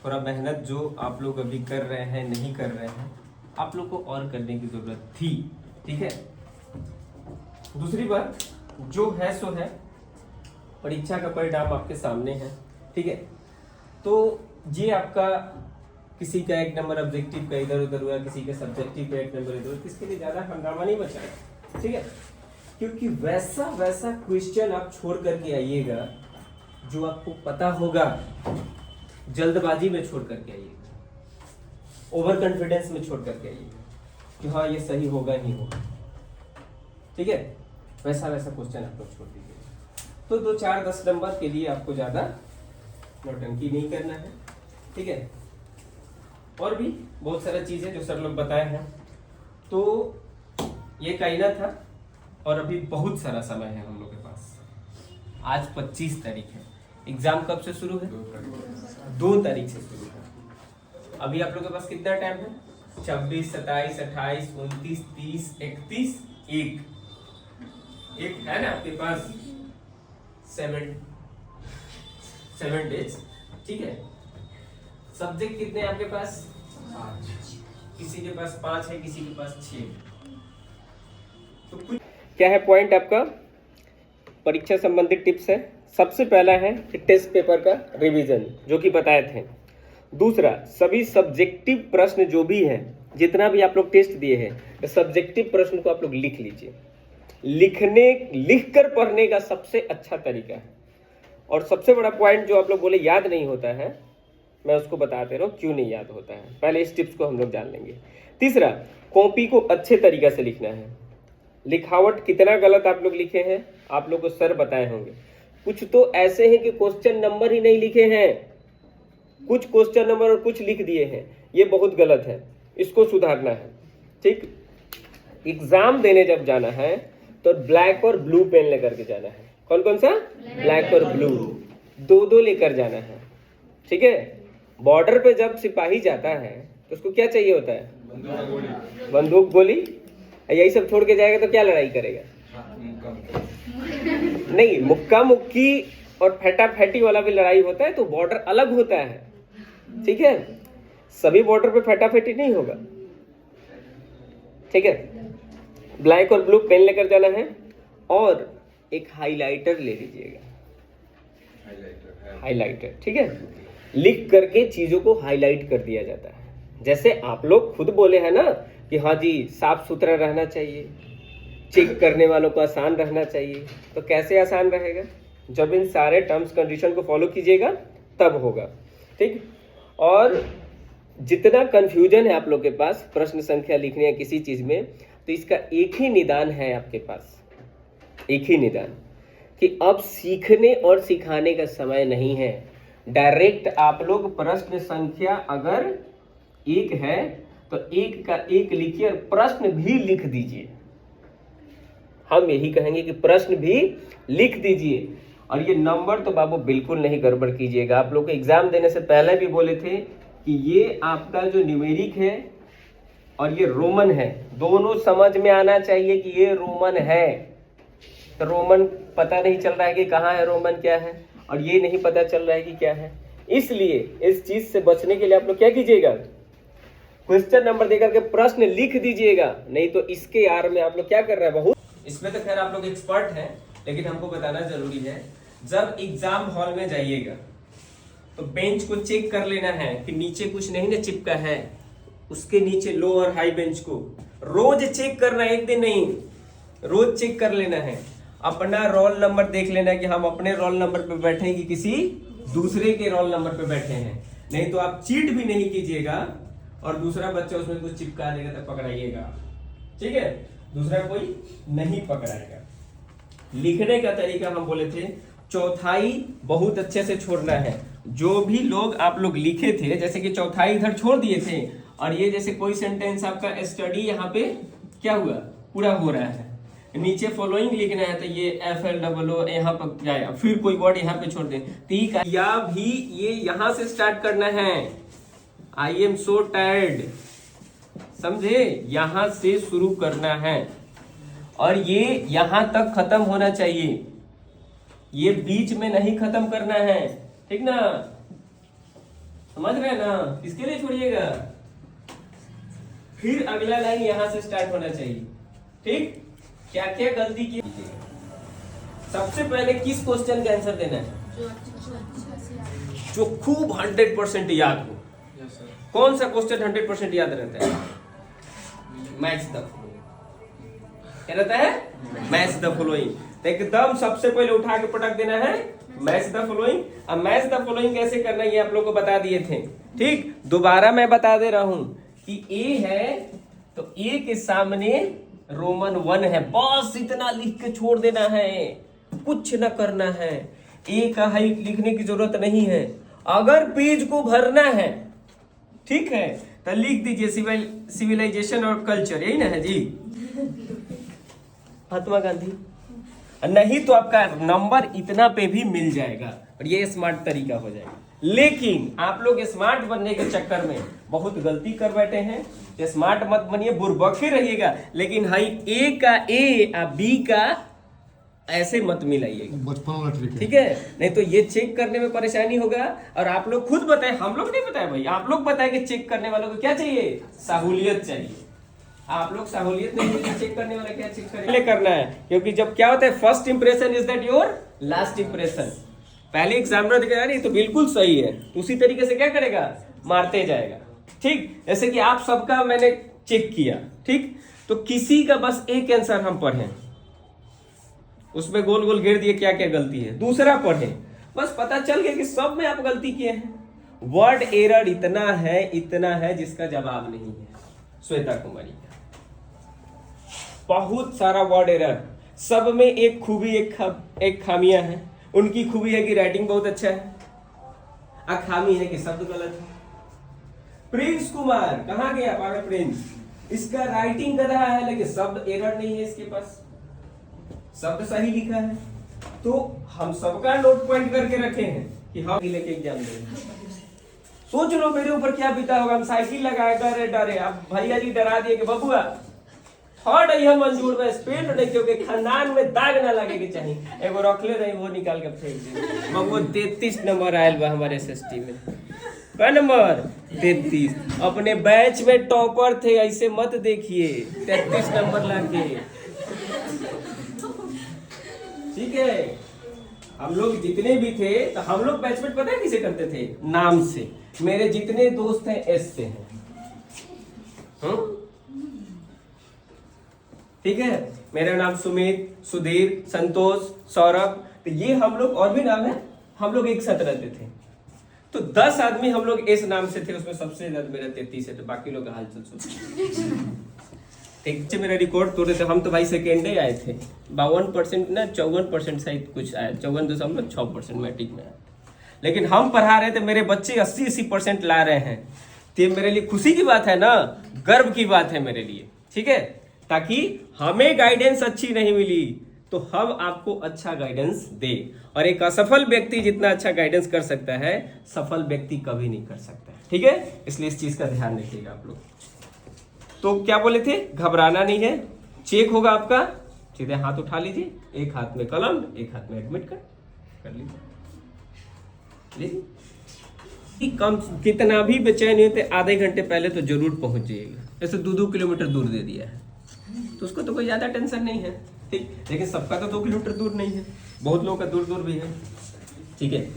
थोड़ा मेहनत जो आप लोग अभी कर रहे हैं, नहीं कर रहे हैं, आप लोग को और करने की ज़रूरत थी, ठीक है। दूसरी बात जो है सो है, परीक्षा का परिणाम आपके सामने है, ठीक है। तो ये आपका किसी का एक नंबर ऑब्जेक्टिव का इधर उधर हुआ, किसी का सब्जेक्टिव का एक नंबर इधर, किसके लिए ज़्यादा हंगामा नहीं बचा है, ठीक है। क्योंकि वैसा क्वेश्चन आप छोड़ करके आइएगा जो आपको पता होगा, जल्दबाजी में छोड़ करके आइएगा, ओवर कॉन्फिडेंस में छोड़ करके आइएगा कि हाँ ये सही होगा ही होगा, ठीक है। वैसा क्वेश्चन आप लोग छोड़ दीजिए। तो 2, 4, 10 नंबर के लिए आपको ज़्यादा नौटंकी नहीं करना है, ठीक है। और भी बहुत सारा चीज़ें जो सर लोग बताए हैं, तो ये कहना था, और अभी बहुत सारा समय है हम लोग के पास। आज 25 तारीख है, एग्ज़ाम कब से शुरू है? 2 तारीख से शुरू है। अभी आप लोग के पास कितना टाइम है? 26, 27, 28, 29, 30, 31, एक है ना आपके पास 7 डेज, ठीक है। सब्जेक्ट कितने हैं आपके पास? 5। किसी के पास 5 है, किसी के पास 6। तो कुछ क्या है पॉइंट आपका? परीक्षा संबंधित टिप्स है। सबसे पहला है कि टेस्ट पेपर का रिवीजन, जो कि बताए थे। दूसरा, सभी सब्जेक्टिव प्रश्न जो भी हैं, जितना भी आप लोग टेस्ट दिए हैं, सब्जेक्टिव प्रश्न को आप लोग लिख लीजिए। लिखकर पढ़ने का सबसे अच्छा तरीका है। और सबसे बड़ा पॉइंट जो आप लोग बोले याद नहीं होता है, मैं उसको बताते रहा हूँ क्यों नहीं याद होता है। पहले इस टिप्स को हम लोग जान लेंगे। तीसरा, कॉपी को अच्छे तरीका से लिखना है। लिखावट कितना गलत आप लोग लिखे हैं आप लोग को सर बताए होंगे। कुछ तो ऐसे हैं कि क्वेश्चन नंबर ही नहीं लिखे हैं, कुछ क्वेश्चन नंबर और कुछ लिख दिए हैं, ये बहुत गलत है, इसको सुधारना है, ठीक। एग्जाम देने जब जाना है तो ब्लैक और ब्लू पेन लेकर के जाना है। कौन कौन सा? ब्लैक और ब्लू, 2 लेकर जाना है, ठीक है। बॉर्डर पे जब सिपाही जाता है तो उसको क्या चाहिए होता है? बंदूक, गोली। यही सब छोड़ के जाएगा तो क्या लड़ाई करेगा? नहीं, मुक्का मुक्की और फेटा फेटी वाला भी लड़ाई होता है, तो बॉर्डर अलग होता है, ठीक है। सभी बॉर्डर पे फेटा फेटी नहीं होगा, ठीक है। ब्लैक और ब्लू पेन लेकर जाना है, और एक हाइलाइटर ले लीजिएगा, हाइलाइटर, ठीक है। लिख करके चीज़ों को हाईलाइट कर दिया जाता है। जैसे आप लोग खुद बोले हैं ना कि हाँ जी साफ सुथरा रहना चाहिए, चेक करने वालों को आसान रहना चाहिए, तो कैसे आसान रहेगा? जब इन सारे टर्म्स कंडीशन को फॉलो कीजिएगा तब होगा, ठीक। और जितना कन्फ्यूजन है आप लोग के पास प्रश्न संख्या लिखने या किसी चीज़ में, तो इसका एक ही निदान है आपके पास, एक ही निदान कि अब सीखने और सिखाने का समय नहीं है। डायरेक्ट आप लोग प्रश्न संख्या अगर 1 है तो 1 का 1 लिखिए और प्रश्न भी लिख दीजिए। हम यही कहेंगे कि प्रश्न भी लिख दीजिए। और ये नंबर तो बाबू बिल्कुल नहीं गड़बड़ कीजिएगा। आप लोग को एग्जाम देने से पहले भी बोले थे कि ये आपका जो न्यूमेरिक है और ये रोमन है, दोनों समझ में आना चाहिए कि ये रोमन है। तो रोमन पता नहीं चल रहा है कि कहाँ है रोमन क्या है, और ये नहीं पता चल रहा है कि क्या है। इसलिए इस चीज से बचने के लिए आप लोग क्या कीजिएगा, क्वेश्चन नंबर देकर के प्रश्न लिख दीजिएगा। नहीं तो इसके आर में आप लोग क्या कर रहे हैं, बहुत इसमें तो खैर आप लोग एक्सपर्ट हैं, लेकिन हमको बताना जरूरी है। जब एग्जाम हॉल में जाइएगा तो बेंच को चेक कर लेना है कि नीचे कुछ नहीं ना चिपका है, उसके नीचे लो और हाई बेंच को रोज चेक करना, एक दिन नहीं, रोज चेक कर लेना है। अपना रोल नंबर देख लेना है कि हम अपने रोल नंबर पे बैठे हैं कि किसी दूसरे के रोल नंबर पे बैठे हैं। नहीं तो आप चीट भी नहीं कीजिएगा और दूसरा बच्चा उसमें कुछ चिपका देगा तो पकड़ाइएगा, ठीक है, दूसरा कोई नहीं पकड़ाएगा। लिखने का तरीका हम बोले थे, चौथाई बहुत अच्छे से छोड़ना है। जो भी लोग आप लोग लिखे थे, जैसे कि चौथाई इधर छोड़ दिए थे, और ये जैसे कोई सेंटेंस आपका स्टडी यहाँ पे क्या हुआ, पूरा हो रहा है, नीचे फॉलोइंग लिखना है तो ये FLOO यहाँ पर जाएगा, फिर कोई वर्ड यहाँ पे छोड़ दें, ठीक है। या भी ये यहाँ से स्टार्ट करना है, I am so tired, समझे, यहाँ से शुरू करना है और ये यहाँ तक खत्म होना चाहिए, ये बीच में नहीं खत्म करना है, ठीक ना, समझ रहे हैं ना, किसके लिए छोड़िएगा। फिर अगला लाइन यहाँ से स्टार्ट होना चाहिए, ठीक। क्या क्या गलती की, सबसे पहले किस क्वेश्चन का आंसर देना है, जो खूब 100% याद हो। कौन सा क्वेश्चन 100% याद रहता है, मैच द फॉलोइंग, क्या रहता है, मैच द फॉलोइंग। एकदम सबसे पहले उठा के पटक देना है मैच द फॉलोइंग। अब मैच द फॉलोइंग कैसे करना है ये आप लोग को बता दिए थे, ठीक। दोबारा मैं बता दे रहा हूं कि ए है तो ए के सामने रोमन 1 है, बस इतना लिख के छोड़ देना है, कुछ न करना है, ए का हाइट लिखने की जरूरत नहीं है। अगर पेज को भरना है, ठीक है, तो लिख दीजिए सिविलाइजेशन और कल्चर, यही ना है जी, महात्मा गांधी। नहीं तो आपका नंबर इतना पे भी मिल जाएगा और ये स्मार्ट तरीका हो जाएगा। लेकिन आप लोग स्मार्ट बनने के चक्कर में बहुत गलती कर बैठे हैं। स्मार्ट मत बनिए, बुर्बक ही रहिएगा, लेकिन हाई ए का ए और बी का ऐसे मत मिलाइएगा, बचपन वाला ट्रिक, ठीक है। नहीं तो ये चेक करने में परेशानी होगा। और आप लोग खुद बताएं, हम लोग नहीं बताए भाई, आप लोग बताएं कि चेक करने वालों को क्या चाहिए, सहूलियत चाहिए। आप लोग सहूलियत नहीं चाहिए, चेक करने वाला क्या चेक करेंगे करना है, क्योंकि जब क्या होता है, first impression is that your last impression. पहले एग्जामिनर दिखेगा नहीं तो बिल्कुल सही है, तो उसी तरीके से क्या करेगा, मारते जाएगा, ठीक। जैसे कि आप सबका मैंने चेक किया, ठीक, तो किसी का बस एक आंसर हम पढ़ें, उसमें गोल गोल घेर दिए क्या क्या गलती है, दूसरा पढ़े, बस पता चल गया कि सब में आप गलती किए हैं। वर्ड एरर इतना है जिसका जवाब नहीं है। श्वेता कुमारी का बहुत सारा वर्ड एरर, सब में एक खूबी एक खामियां है। उनकी खूबी है कि राइटिंग बहुत अच्छा है, खामी है कि शब्द गलत है। प्रिंस कुमार कहाँ गया पागल प्रिंस, इसका राइटिंग गधा है लेकिन शब्द एरर नहीं है, इसके पास शब्द सही लिखा है। तो हम सबका नोट पॉइंट करके रखे हैं कि हम लेके एग्जाम देंगे। सोच लो मेरे ऊपर क्या बीता होगा, हम साइकिल लगाए डरे, अब भैया जी डरा दिए कि बबुआ थर्ड है मंजूर में, स्पेड नहीं, क्योंकि खानदान में दाग ना लगे के चाहिए, एगो रखले रही वो निकाल के फेंक दे। बबुआ 33 नंबर आयल बा हमारे SST में, क्या नंबर 33, अपने बैच में टॉपर थे, ऐसे मत देखिए 33 नंबर लाके, ठीक है। हम लोग जितने भी थे तो हम लोग बैचमेट पता है किसे करते थे? नाम से। मेरे जितने दोस्त हैं एस से हैं। ठीक है, मेरा नाम सुमित, सुधीर, संतोष, सौरभ, तो ये हम लोग, और भी नाम है, हम लोग एक साथ रहते थे। तो 10 आदमी हम लोग इस नाम से थे, उसमें सबसे ज्यादा मेरा 33 है, तो बाकी लोग हालचाल सुन। एक से मेरा रिकॉर्ड तोड़े थे हम, तो भाई सेकेंड ही आए थे। 52% ना 54% शायद कुछ आया, 54.6% मैट्रिक में आया। लेकिन हम पढ़ा रहे थे, मेरे बच्चे 80% ला रहे हैं, तो ये मेरे लिए खुशी की बात है ना, गर्व की बात है मेरे लिए। ठीक है, ताकि हमें गाइडेंस अच्छी नहीं मिली तो हम आपको अच्छा गाइडेंस दे। और एक असफल व्यक्ति जितना अच्छा गाइडेंस कर सकता है, सफल व्यक्ति कभी नहीं कर सकता। ठीक है, इसलिए इस चीज का ध्यान रखिएगा आप लोग। तो क्या बोले थे, घबराना नहीं है, चेक होगा आपका, सीधे हाथ उठा लीजिए, एक हाथ में कलम, एक हाथ में एडमिट कर लीजिए। कम कितना भी बेचैन होते, आधे घंटे पहले तो जरूर पहुंच जाइएगा। जैसे 2-2 किलोमीटर दूर दे दिया है तो उसको तो कोई ज्यादा टेंशन नहीं है। ठीक, लेकिन सबका तो 2 किलोमीटर दूर नहीं है, बहुत लोगों का दूर दूर भी है। ठीक है,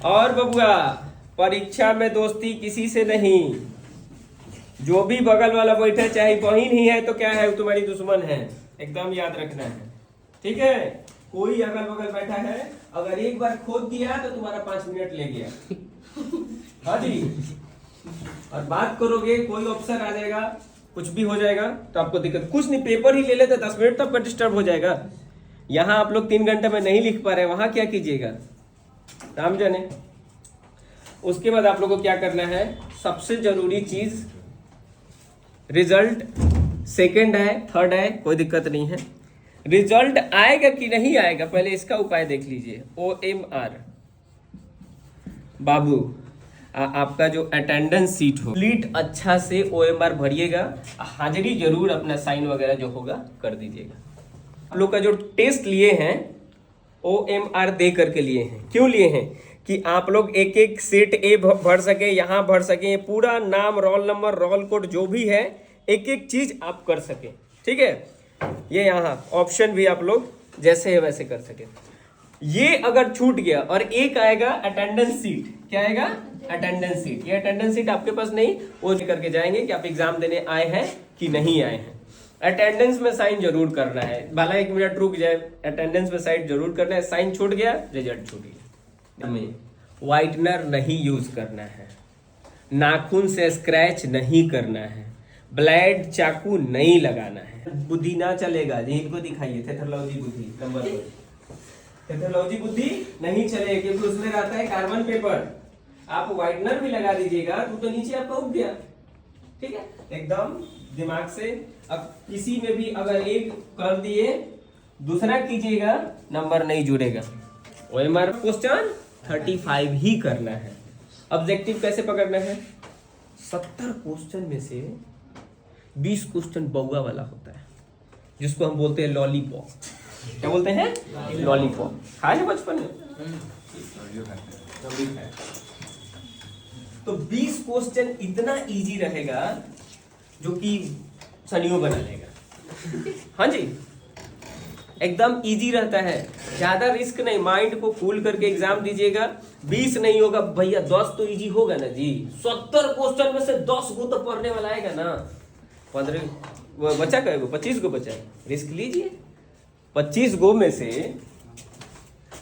और बबुआ, परीक्षा में दोस्ती किसी से नहीं। जो भी बगल वाला बैठा, चाहे बहन ही है तो क्या है, वो तुम्हारी दुश्मन है, एकदम याद रखना है। ठीक है, कोई अगल बगल बैठा है, अगर एक बार खोद दिया तो तुम्हारा 5 मिनट ले गया। हाँ जी, और बात करोगे, कोई अफसर आ जाएगा, कुछ भी हो जाएगा तो आपको दिक्कत, कुछ नहीं, पेपर ही ले लेते 10 मिनट तो आपका डिस्टर्ब हो जाएगा। यहाँ आप लोग 3 घंटे में नहीं लिख पा रहे, वहां क्या कीजिएगा, राम जाने। उसके बाद आप लोगों को क्या करना है, सबसे जरूरी चीज, रिजल्ट सेकंड है, थर्ड है, कोई दिक्कत नहीं है। रिजल्ट आएगा कि नहीं आएगा, पहले इसका उपाय देख लीजिए। OMR बाबू, आपका जो अटेंडेंस सीट हो, कंप्लीट अच्छा से OMR भरिएगा, हाजिरी जरूर अपना साइन वगैरह जो होगा कर दीजिएगा। आप लोग का जो टेस्ट लिए हैं OMR दे करके लिए हैं, क्यों लिए हैं कि आप लोग एक एक सीट ए भर सके, यहाँ भर सके, पूरा नाम, रोल नंबर, रोल कोड जो भी है, एक एक चीज आप कर सके। ठीक है, ये यहाँ ऑप्शन भी आप लोग जैसे है वैसे कर सके। ये अगर छूट गया, और एक आएगा अटेंडेंस सीट, क्या आएगा, अटेंडेंस सीट। ये अटेंडेंस सीट आपके पास नहीं, वो करके जाएंगे कि आप एग्जाम देने आए हैं कि नहीं आए हैं। अटेंडेंस में साइन जरूर करना है, भला 1 मिनट रुक जाए, अटेंडेंस में साइन जरूर करना है। साइन छूट गया, रिजल्ट छूट गया। हमें व्हाइटनर नहीं यूज करना है, नाखून से स्क्रैच नहीं करना है, ब्लेड चाकू नहीं लगाना है, बुद्धि ना चलेगा, जी इनको दिखाइए, थेथोलॉजी बुद्धि नंबर 2, थेथोलॉजी बुद्धि नहीं चलेगा, क्योंकि उसमें रहता है कार्बन पेपर। आप व्हाइटनर भी लगा दीजिएगा तो नीचे आपका उग गया। ठीक है, एकदम दिमाग से। अब किसी में भी अगर एक कर दिए, दूसरा कीजिएगा, नंबर नहीं जुड़ेगा। OMR क्वेश्चन 35 ही करना है। ऑब्जेक्टिव कैसे पकड़ना है, 70 क्वेश्चन में से 20 क्वेश्चन बउआ वाला होता है, जिसको हम बोलते हैं लॉलीपॉप। क्या बोलते हैं, लॉलीपॉप। खाए हैं बचपन में, तो 20 क्वेश्चन इतना इजी रहेगा जो कि सनियों बना लेगा। हाँ जी, एकदम इजी रहता है, ज्यादा रिस्क नहीं, माइंड को कूल करके एग्जाम दीजिएगा। 20 नहीं होगा भैया, 10 तो इजी होगा ना जी। 70 क्वेश्चन में से 10 को तो पढ़ने वाला आएगा ना। 15 बचा कहेगा, 25 को बचा, रिस्क लीजिए। 25 गो में से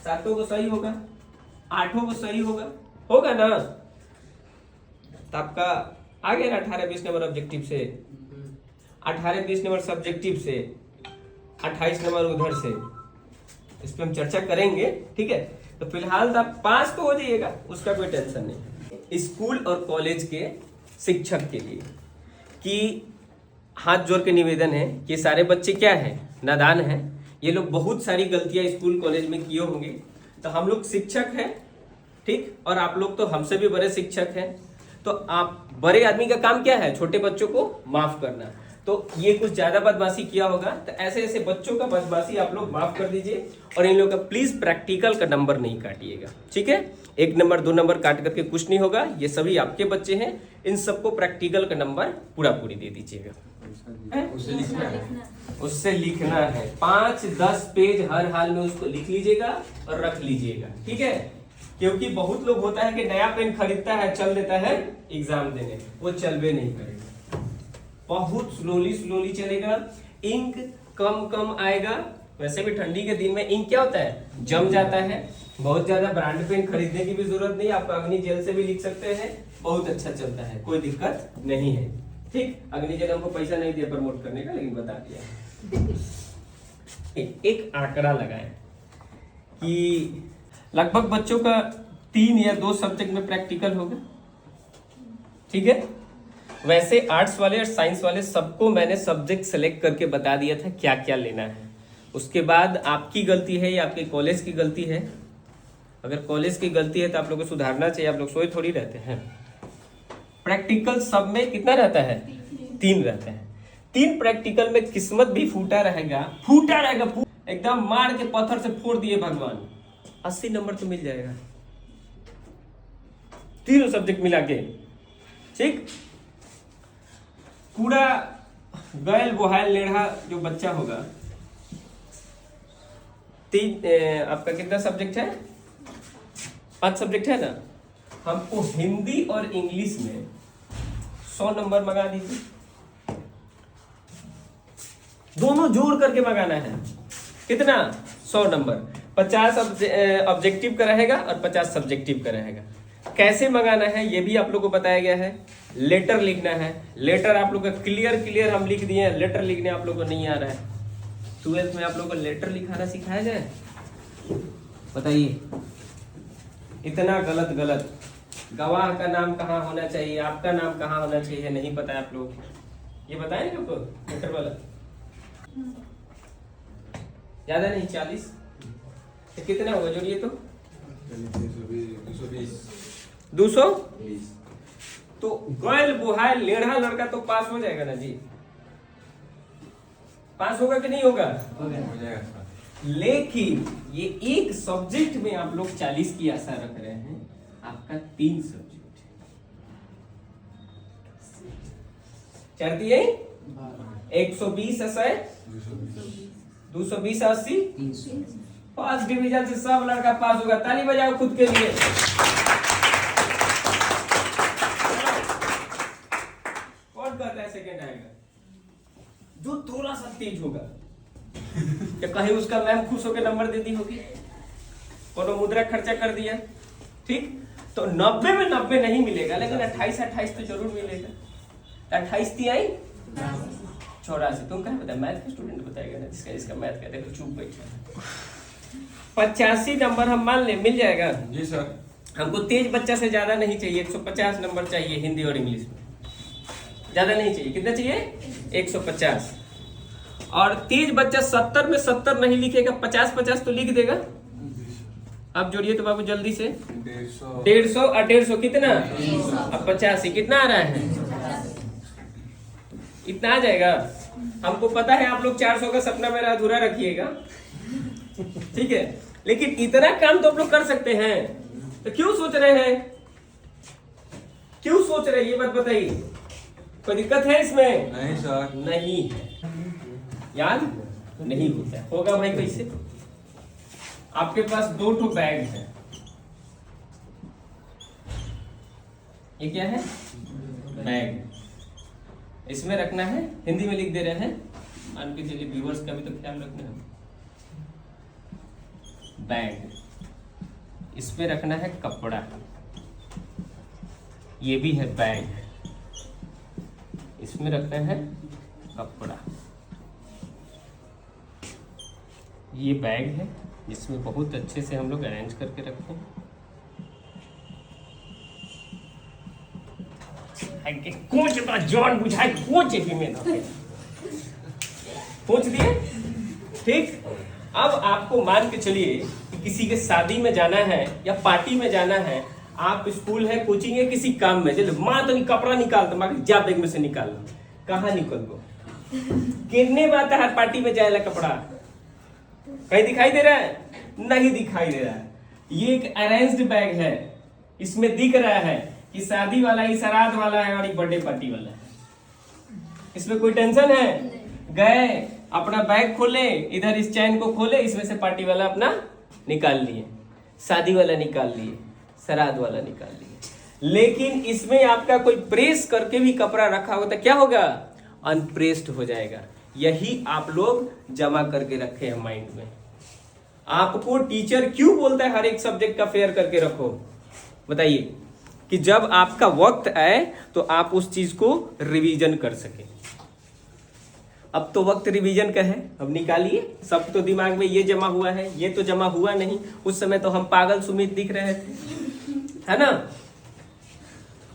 7 को सही होगा, 8 को सही होगा ना, तो आपका आ गया ना 18-20 नंबर ऑब्जेक्टिव से, 18-20 नंबर सब्जेक्टिव से, 28 नंबर उधर से। इस पर हम चर्चा करेंगे। ठीक है, तो फिलहाल तो आप पास तो हो जाइएगा, उसका कोई टेंशन नहीं। स्कूल और कॉलेज के शिक्षक के लिए कि हाथ जोड़ के निवेदन है कि सारे बच्चे क्या है, नादान हैं, ये लोग बहुत सारी गलतियां स्कूल कॉलेज में किए होंगे। तो हम लोग शिक्षक हैं, ठीक, और आप लोग तो हमसे भी बड़े शिक्षक हैं। तो आप बड़े आदमी का काम क्या है, छोटे बच्चों को माफ करना। तो ये कुछ ज्यादा बदमाशी किया होगा, तो ऐसे ऐसे बच्चों का बदमाशी आप लोग माफ कर दीजिए और इन लोगों का प्लीज प्रैक्टिकल का नंबर नहीं काटिएगा, ठीक है। 1 नंबर 2 नंबर काट करके कुछ नहीं होगा, ये सभी आपके बच्चे हैं, इन सबको प्रैक्टिकल का नंबर पूरा पूरी दे दीजिएगा। उससे लिखना है 5-10 पेज हर हाल में उसको लिख लीजिएगा और रख लीजिएगा, ठीक है। क्योंकि बहुत लोग होता है कि नया पेन खरीदता है, चल देता है एग्जाम देने, वो चलवे नहीं करेगा, बहुत स्लोली चलेगा, इंक कम आएगा। वैसे भी ठंडी के दिन में इंक क्या होता है, जम जाता है। बहुत ज्यादा ब्रांड पेन खरीदने की भी जरूरत नहीं, आप अग्नि जेल से भी लिख सकते हैं, बहुत अच्छा चलता है, कोई दिक्कत नहीं है, ठीक। अग्नि जेल हमको पैसा नहीं दिया प्रमोट करने का, लेकिन बता दिया। एक आंकड़ा लगाएं कि लगभग बच्चों का 3 या 2 सब्जेक्ट में प्रैक्टिकल होगा, ठीक है। वैसे आर्ट्स वाले और साइंस वाले सबको मैंने सब्जेक्ट सेलेक्ट करके बता दिया था क्या क्या लेना है। उसके बाद आपकी गलती है या आपके कॉलेज की गलती है, अगर कॉलेज की गलती है तो आप लोगों को सुधारना चाहिए, आप लोग सोए थोड़ी रहते हैं। प्रैक्टिकल सब में कितना रहता है, 3 रहता है। 3 प्रैक्टिकल में किस्मत भी फूटा रहेगा, एकदम मार के पत्थर से फोड़ दिए भगवान, 80 नंबर तो मिल जाएगा, तीनों सब्जेक्ट मिला के, ठीक। पूरा गैल बोहाल लेढ़ा जो बच्चा होगा, आपका कितना सब्जेक्ट है, 5 सब्जेक्ट है ना, हमको हिंदी और इंग्लिश में 100 नंबर मंगा दीजिए, दोनों जोड़ करके मंगाना है। कितना, 100 नंबर, 50 ऑब्जेक्टिव का रहेगा और 50 सब्जेक्टिव का रहेगा। कैसे मंगाना है ये भी आप लोग को बताया गया है। लेटर लिखना है, लेटर आप लोग का क्लियर हम लिख दिए हैं, लेटर लिखने आप लोग को नहीं आ रहा है। 12th में आप लोग को लेटर लिखाना सिखाया जाए, बताइए। इतना गलत, गवाह का नाम कहाँ होना चाहिए, आपका नाम कहाँ होना चाहिए, नहीं पता है आप लोग, ये बताएं आपको लेटर वाला, ज्यादा नहीं 40, तो कितना होगा जोड़िए तो 220। तो गैल बुहाल लेढ़ा लड़का तो पास हो जाएगा ना जी, पास होगा कि नहीं होगा, हो जाएगा। लेकिन ये एक सब्जेक्ट में आप लोग 40 की आशा रख रहे हैं, आपका 3 सब्जेक्ट चढ़ दिए 120 असै 220 80 5 डिवीजन से सब लड़का पास होगा। ताली बजाओ खुद के लिए। कौन कहता है सेकंड आएगा, जो थोड़ा सा तेज होगा। क्या कहीं उसका मैम खुश होकर नंबर दे दी होगी, कोनो मुद्रा खर्चा कर दिया, ठीक। तो 90 में 90 नहीं मिलेगा, लेकिन 28 तो जरूर मिलेगा। 28 थी आई 84, तुम कहाँ बताया, मैथ का स्टूडेंट बताएगा ना, जिसका इसका मैथ का देखो चुप बैठा। 85 नंबर हम मान ले मिल जाएगा जी सर। हमको तेज बच्चा से ज्यादा नहीं चाहिए, 150 नंबर चाहिए हिंदी और इंग्लिश में, ज्यादा नहीं चाहिए। कितना चाहिए, 150। और तेज बच्चा 70 में 70 नहीं लिखेगा, 50 तो लिख देगा। अब जोड़िए तो बाबू जल्दी से, 150 और 150 कितना, अब 85 कितना आ रहा है, इतना आ जाएगा। हमको पता है आप लोग 400 का सपना मेरा अधूरा रखिएगा, ठीक है, लेकिन इतना काम तो आप लोग कर सकते हैं, तो क्यों सोच रहे हैं, क्यों सोच रहे हैं, ये बात बताइए। कोई दिक्कत है इसमें? नहीं सर, नहीं है, याद नहीं होता है। होगा भाई कैसे, आपके पास 2 बैग है, ये क्या है, बैग, इसमें रखना है, हिंदी में लिख दे रहे हैं, मान के चलिए व्यूअर्स का भी तो ख्याल रखना है। बैग, इसमें रखना है कपड़ा, ये भी है बैग, इसमें रखना है कपड़ा। ये बैग है जिसमें बहुत अच्छे से हम लोग अरेंज करके रखते हैं। कोच का जॉन बुझाए कोच में पूछ दिए, ठीक। अब आपको मान के चलिए कि किसी के शादी में जाना है या पार्टी में जाना है, आप स्कूल है, कोचिंग है, किसी काम में चलो, माँ तो कपड़ा निकाल दो, जा बैग में से निकाल लो, कहाँ निकल दो, कितने बात हर पार्टी में जाएला कपड़ा कहीं दिखाई दे रहा है? नहीं दिखाई दे रहा है। ये एक अरेंज्ड बैग है, इसमें दिख रहा है कि शादी वाला ही श्राद्ध वाला है और एक बर्थडे पार्टी वाला है। इसमें कोई टेंशन है? गए अपना बैग खोले, इधर इस चैन को खोले, इसमें से पार्टी वाला अपना निकाल लिए, शादी वाला निकाल लिए, श्राद्ध वाला निकाल लिए। लेकिन इसमें आपका कोई प्रेस करके भी कपड़ा रखा होता क्या होगा? अनप्रेस्ड हो जाएगा। यही आप लोग जमा करके रखे हैं माइंड में। आपको टीचर क्यों बोलता है हर एक सब्जेक्ट का फेयर करके रखो? बताइए कि जब आपका वक्त आए तो आप उस चीज को रिवीजन कर सके। अब तो वक्त रिवीजन का है, अब निकालिए। सब तो दिमाग में ये जमा हुआ है, ये तो जमा हुआ नहीं। उस समय तो हम पागल सुमित दिख रहे थे, है ना?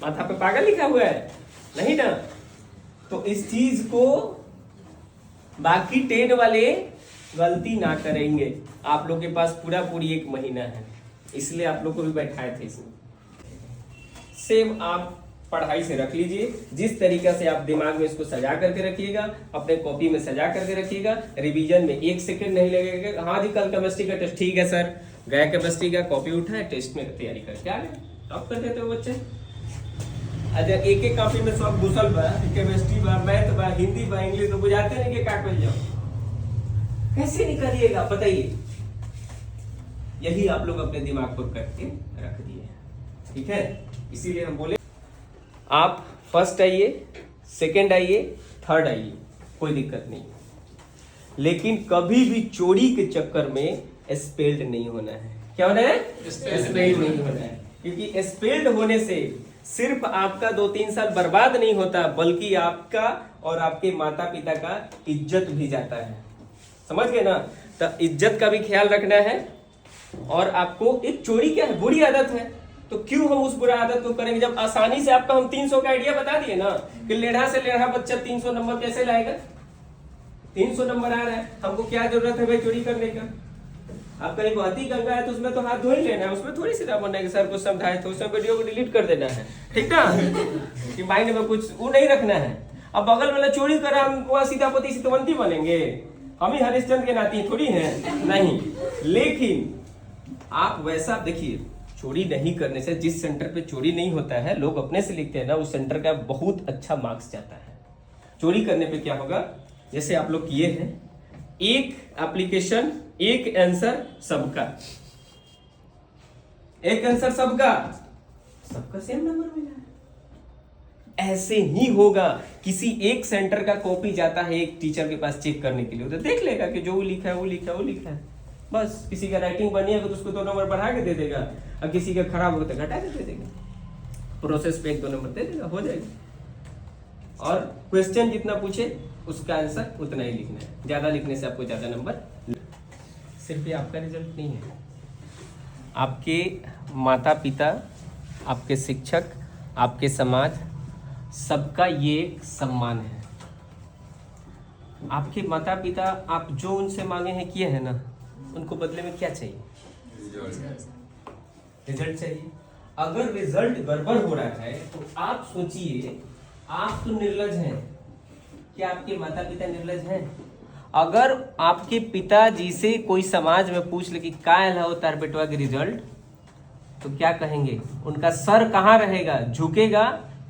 माथा पे पागल लिखा हुआ है, नहीं ना? तो इस चीज को बाकी 10 वाले गलती ना करेंगे। आप लोग के पास पूरी 1 महीना है, इसलिए आप लोग को भी बैठाए थे इसमें। सेम आप पढ़ाई से रख लीजिए, जिस तरीका से आप दिमाग में इसको सजा करके रखिएगा, अपने कॉपी में सजा करके रखिएगा। रिवीजन में 1 सेकंड नहीं लगेगा। हाँ जी, कल केमिस्ट्री का टेस्ट, ठीक है सर, गया केमिस्ट्री का कॉपी उठाए, टेस्ट में तैयारी करके आ गए, टॉप कर देते हो बच्चे। अच्छा, एक कॉपी में सब घुसल बा, केमिस्ट्री बा, मैथ बा, हिंदी बा, इंग्लिश तो बुझाते नहीं कि काट जाओ, कैसे निकालिएगा बताइए? यही आप लोग अपने दिमाग पर करके रख दिए, ठीक है? इसीलिए हम बोले आप फर्स्ट आइए, सेकंड आइए, थर्ड आइए, कोई दिक्कत नहीं। लेकिन कभी भी चोरी के चक्कर में स्पेल्ड नहीं होना है। क्या होना है? स्पेल्ड नहीं होना है। क्योंकि स्पेल्ड होने से सिर्फ आपका 2-3 साल बर्बाद नहीं होता, बल्कि आपका और आपके माता पिता का इज्जत भी जाता है। समझ गए ना? तो इज्जत का भी ख्याल रखना है। और आपको एक चोरी क्या है? बुरी आदत है, तो क्यों हम उस बुरा आदत को करेंगे? जब आसानी से आपका हम 300 का आइडिया बता दिए ना कि लेढ़ा से लेढ़ा बच्चा 300 नंबर कैसे लाएगा? 300 नंबर आ रहा है, हमको क्या जरूरत है भाई चोरी करने का? आप कहीं बहती गंगा है तो उसमें तो हाथ धो ही लेना है, उसमें थोड़ी सीधा बनना है कि सर कुछ समझाए तो उसमें वीडियो को डिलीट कर देना है, ठीक ना? कि माइंड में कुछ वो नहीं रखना है। अब बगल वाला चोरी कर रहा है, हम सीतापति सीतवंती बनेंगे? हम ही हरिश्चंद्र के नाती थोड़ी हैं, नहीं। लेकिन आप वैसा देखिए, चोरी नहीं करने से, जिस सेंटर पे चोरी नहीं होता है लोग अपने से लिखते हैं ना, उस सेंटर का बहुत अच्छा मार्क्स जाता है। चोरी करने पे क्या होगा? जैसे आप लोग किए हैं, एक एप्लीकेशन, एक आंसर सबका, एक आंसर सबका, सबका सेम नंबर मिला है। ऐसे ही होगा। किसी एक सेंटर का कॉपी जाता है एक टीचर के पास चेक करने के लिए, तो देख लेगा कि जो वो लिखा है वो लिखा है वो लिखा है, बस। किसी का राइटिंग बनी है तो उसको 2 नंबर बढ़ा के दे देगा, और किसी का खराब होगा तो घटा के दे देगा, प्रोसेस पे 1-2 नंबर दे देगा, हो जाएगा। और क्वेश्चन जितना पूछे उसका आंसर उतना ही लिखना है, ज्यादा लिखने से आपको ज्यादा नंबर। सिर्फ ये आपका रिजल्ट नहीं है, आपके माता पिता, आपके शिक्षक, आपके समाज, सबका ये सम्मान है। आपके माता पिता, आप जो उनसे मांगे हैं किए हैं ना, उनको बदले में क्या चाहिए? रिजल्ट चाहिए। अगर रिजल्ट गड़बड़ हो रहा है तो आप सोचिए, आप तो निर्लज हैं, क्या आपके माता पिता निर्लज हैं? अगर आपके पिताजी से कोई समाज में पूछ ले कि का है तार बेटवा के रिजल्ट, तो क्या कहेंगे? उनका सर कहाँ रहेगा? झुकेगा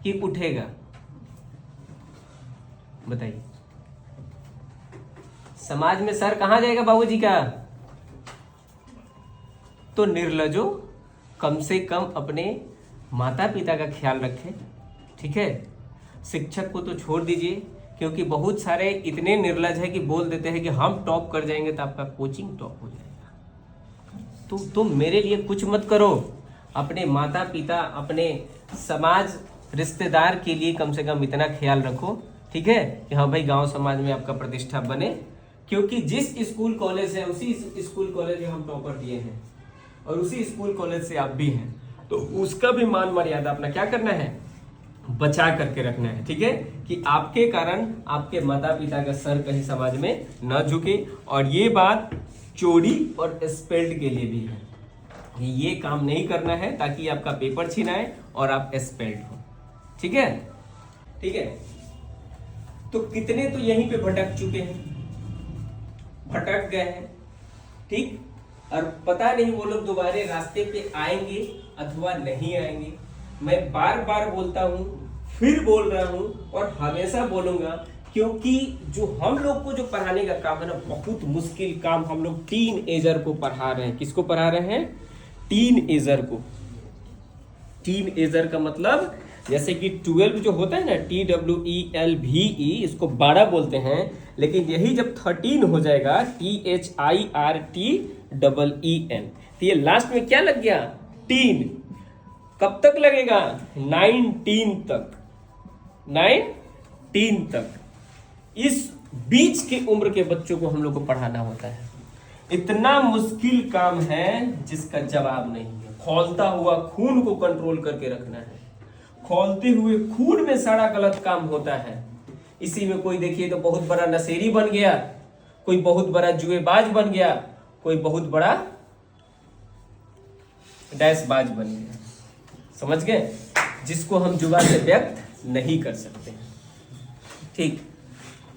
कि उठेगा? बताइए, समाज में सर कहाँ जाएगा बाबूजी का? तो निर्लजो, कम से कम अपने माता पिता का ख्याल रखें, ठीक है? शिक्षक को तो छोड़ दीजिए, क्योंकि बहुत सारे इतने निर्लज है कि बोल देते हैं कि हम टॉप कर जाएंगे तो आपका कोचिंग टॉप हो जाएगा। तो तुम मेरे लिए कुछ मत करो, अपने माता पिता, अपने समाज, रिश्तेदार के लिए कम से कम इतना ख्याल रखो, ठीक है? कि हाँ भाई गांव समाज में आपका प्रतिष्ठा बने। क्योंकि जिस स्कूल कॉलेज है उसी स्कूल कॉलेज में हम टॉपर दिए हैं, और उसी स्कूल कॉलेज से आप भी हैं, तो उसका भी मान मर्यादा अपना क्या करना है? बचा करके रखना है, ठीक है? कि आपके कारण आपके माता पिता का सर कहीं समाज में न झुके। और ये बात चोरी और स्पेल्ड के लिए भी है, ये काम नहीं करना है ताकि आपका पेपर छिनाए और आप स्पेल्ड हो, ठीक है? ठीक है, तो कितने तो यहीं पे भटक चुके हैं, भटक गए हैं, ठीक। और पता नहीं वो लोग दोबारा रास्ते पे आएंगे अथवा नहीं आएंगे। मैं बार बार बोलता हूँ, फिर बोल रहा हूँ और हमेशा बोलूंगा, क्योंकि जो हम लोग को जो पढ़ाने का काम है ना, बहुत मुश्किल काम हम लोग टीन एजर को पढ़ा रहे हैं। किसको पढ़ा रहे हैं? टीन एजर को। टीन एजर का मतलब जैसे कि 12 जो होता है ना, TWELVE, इसको 12 बोलते हैं, लेकिन यही जब 13 हो जाएगा, THIRTEEN, तो ये लास्ट में क्या लग गया? टीन। कब तक लगेगा? 19 तक, 19 तक। इस बीच के उम्र के बच्चों को हम लोग को पढ़ाना होता है। इतना मुश्किल काम है जिसका जवाब नहीं है। खौलता हुआ खून को कंट्रोल करके रखना है। खौलते हुए खून में सारा गलत काम होता है। इसी में कोई देखिए तो बहुत बड़ा नशेरी बन गया, कोई बहुत बड़ा जुएबाज बन गया, कोई बहुत बड़ा डैशबाज बन गया। समझ गए? जिसको हम जुबान से व्यक्त नहीं कर सकते, ठीक।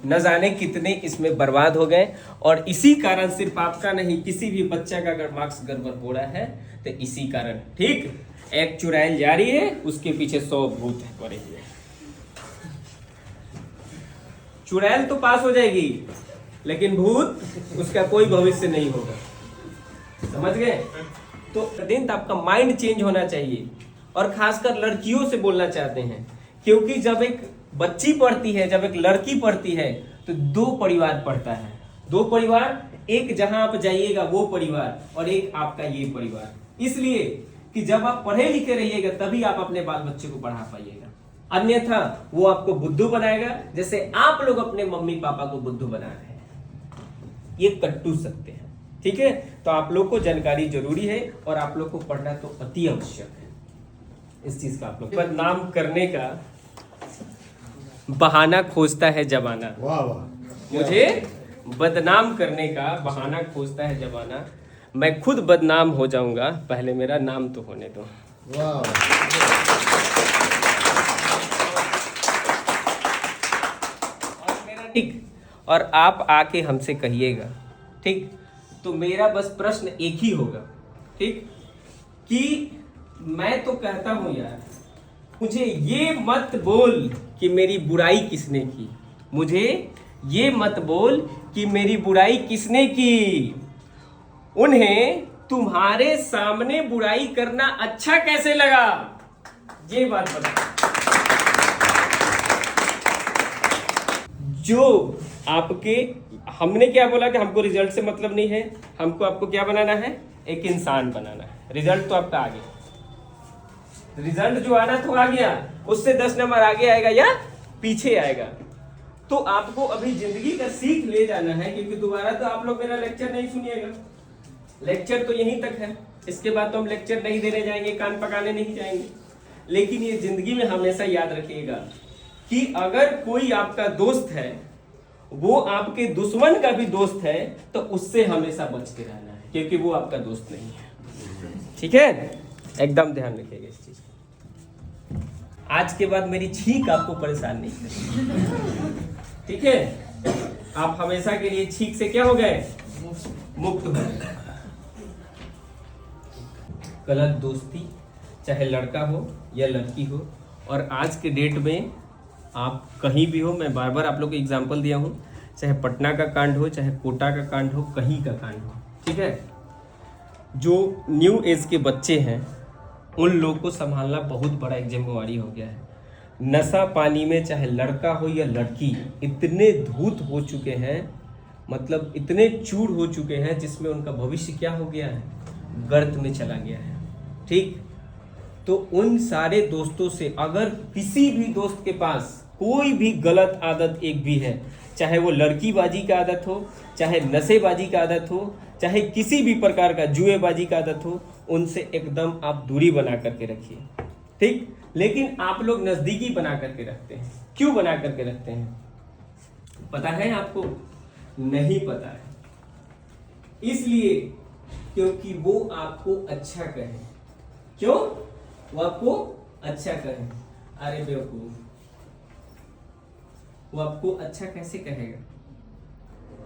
न जाने कितने इसमें बर्बाद हो गए, और इसी कारण सिर्फ आपका नहीं, किसी भी बच्चा का अगर मार्क्स गड़बड़ हो रहा है तो इसी कारण, ठीक। एक चुड़ैल जा रही है, उसके पीछे 100 भूत पड़े हुए। चुड़ैल तो पास हो जाएगी, लेकिन भूत उसका कोई भविष्य नहीं होगा। समझ गए? तो दिन आपका माइंड चेंज होना चाहिए, और खासकर लड़कियों से बोलना चाहते हैं, क्योंकि जब एक बच्ची पढ़ती है, जब एक लड़की पढ़ती है, तो 2 परिवार पढ़ता है। 2 परिवार, एक जहां आप जाइएगा वो परिवार, और एक आपका ये परिवार। इसलिए कि जब आप पढ़े लिखे रहिएगा तभी आप अपने बाल बच्चे को पढ़ा पाइएगा, अन्यथा वो आपको बुद्धू बनाएगा, जैसे आप लोग अपने मम्मी पापा को बुद्धू बना रहे हैं। ये कट्टू सकते हैं, ठीक है। तो आप लोग को जानकारी जरूरी है, और आप लोग को पढ़ना तो अति आवश्यक है। इस चीज का आप लोग बदनाम करने का बहाना खोजता है जमाना। वाह वाह। मुझे बदनाम करने का बहाना खोजता है जमाना। मैं खुद बदनाम हो जाऊंगा, पहले मेरा नाम तो होने दो। वाह। ठीक, और आप आके हमसे कहिएगा, ठीक। तो मेरा बस प्रश्न एक ही होगा, ठीक, कि मैं तो कहता हूं यार, मुझे ये मत बोल कि मेरी बुराई किसने की, मुझे ये मत बोल कि मेरी बुराई किसने की। उन्हें तुम्हारे सामने बुराई करना अच्छा कैसे लगा, ये बात बता। जो आपके, हमने क्या बोला कि हमको रिजल्ट से मतलब नहीं है, हमको आपको क्या बनाना है? एक इंसान बनाना है। रिजल्ट तो आपका आ गया, रिजल्ट जो आना तो आ गया, उससे 10 नंबर आगे आएगा या पीछे आएगा। तो आपको अभी जिंदगी का सीख ले जाना है, क्योंकि दोबारा तो आप लोग मेरा लेक्चर नहीं सुनिएगा। लेक्चर तो यहीं तक है, इसके बाद तो हम लेक्चर नहीं देने जाएंगे, कान पकाने नहीं जाएंगे। लेकिन ये जिंदगी में हमेशा याद रखिएगा कि अगर कोई आपका दोस्त है, वो आपके दुश्मन का भी दोस्त है, तो उससे हमेशा बच के रहना है, क्योंकि वो आपका दोस्त नहीं है। ठीक है, एकदम ध्यान रखिएगा इस चीज। आज के बाद मेरी छींक आपको परेशान नहीं करेगी, ठीक है। आप हमेशा के लिए छींक से क्या हो गए? मुक्त हो गए। गलत दोस्ती, चाहे लड़का हो या लड़की हो, और आज के डेट में आप कहीं भी हो, मैं बार बार आप लोग को एग्जांपल दिया हूँ, चाहे पटना का कांड हो, चाहे कोटा का कांड हो, कहीं का कांड हो, ठीक है। जो न्यू एज के बच्चे हैं, उन लोगों को संभालना बहुत बड़ा एक जिम्मेवारी हो गया है। नशा पानी में चाहे लड़का हो या लड़की, इतने धूत हो चुके हैं, मतलब इतने चूर हो चुके हैं, जिसमें उनका भविष्य क्या हो गया है? गर्त में चला गया है, ठीक। तो उन सारे दोस्तों से अगर किसी भी दोस्त के पास कोई भी गलत आदत एक भी है, चाहे वो लड़कीबाजी का आदत हो, चाहे नशेबाजी का आदत हो, चाहे किसी भी प्रकार का जुएबाजी का आदत हो, उनसे एकदम आप दूरी बना करके रखिए, ठीक। लेकिन आप लोग नजदीकी बना करके रखते हैं। क्यों बना करके रखते हैं? पता है आपको? नहीं पता है। इसलिए क्योंकि वो आपको अच्छा कहे। क्यों? वो आपको अच्छा कहे। अरे बेवकूफ, वो आपको अच्छा कैसे कहेगा?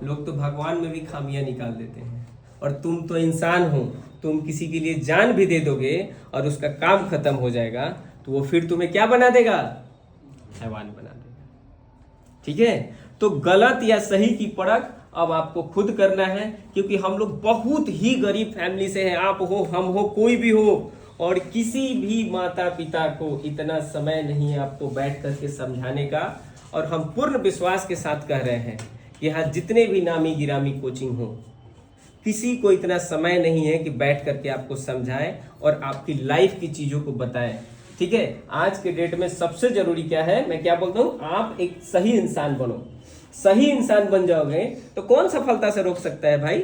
लोग तो भगवान में भी खामियां निकाल देते हैं, और तुम तो इंसान हो, तुम किसी के लिए जान भी दे दोगे और उसका काम खत्म हो जाएगा तो वो फिर तुम्हें क्या बना देगा? हैवान बना देगा। ठीक है, तो गलत या सही की परख अब आपको खुद करना है, क्योंकि हम लोग बहुत ही गरीब फैमिली से हैं। आप हो, हम हो, कोई भी हो, और किसी भी माता पिता को इतना समय नहीं है आपको बैठ करके समझाने का। और हम पूर्ण विश्वास के साथ कह रहे हैं, यहाँ जितने भी नामी गिरामी कोचिंग हो, किसी को इतना समय नहीं है कि बैठ करके आपको समझाए और आपकी लाइफ की चीज़ों को बताए। ठीक है, आज के डेट में सबसे जरूरी क्या है, मैं क्या बोलता हूँ, आप एक सही इंसान बनो। सही इंसान बन जाओगे तो कौन सफलता से रोक सकता है भाई?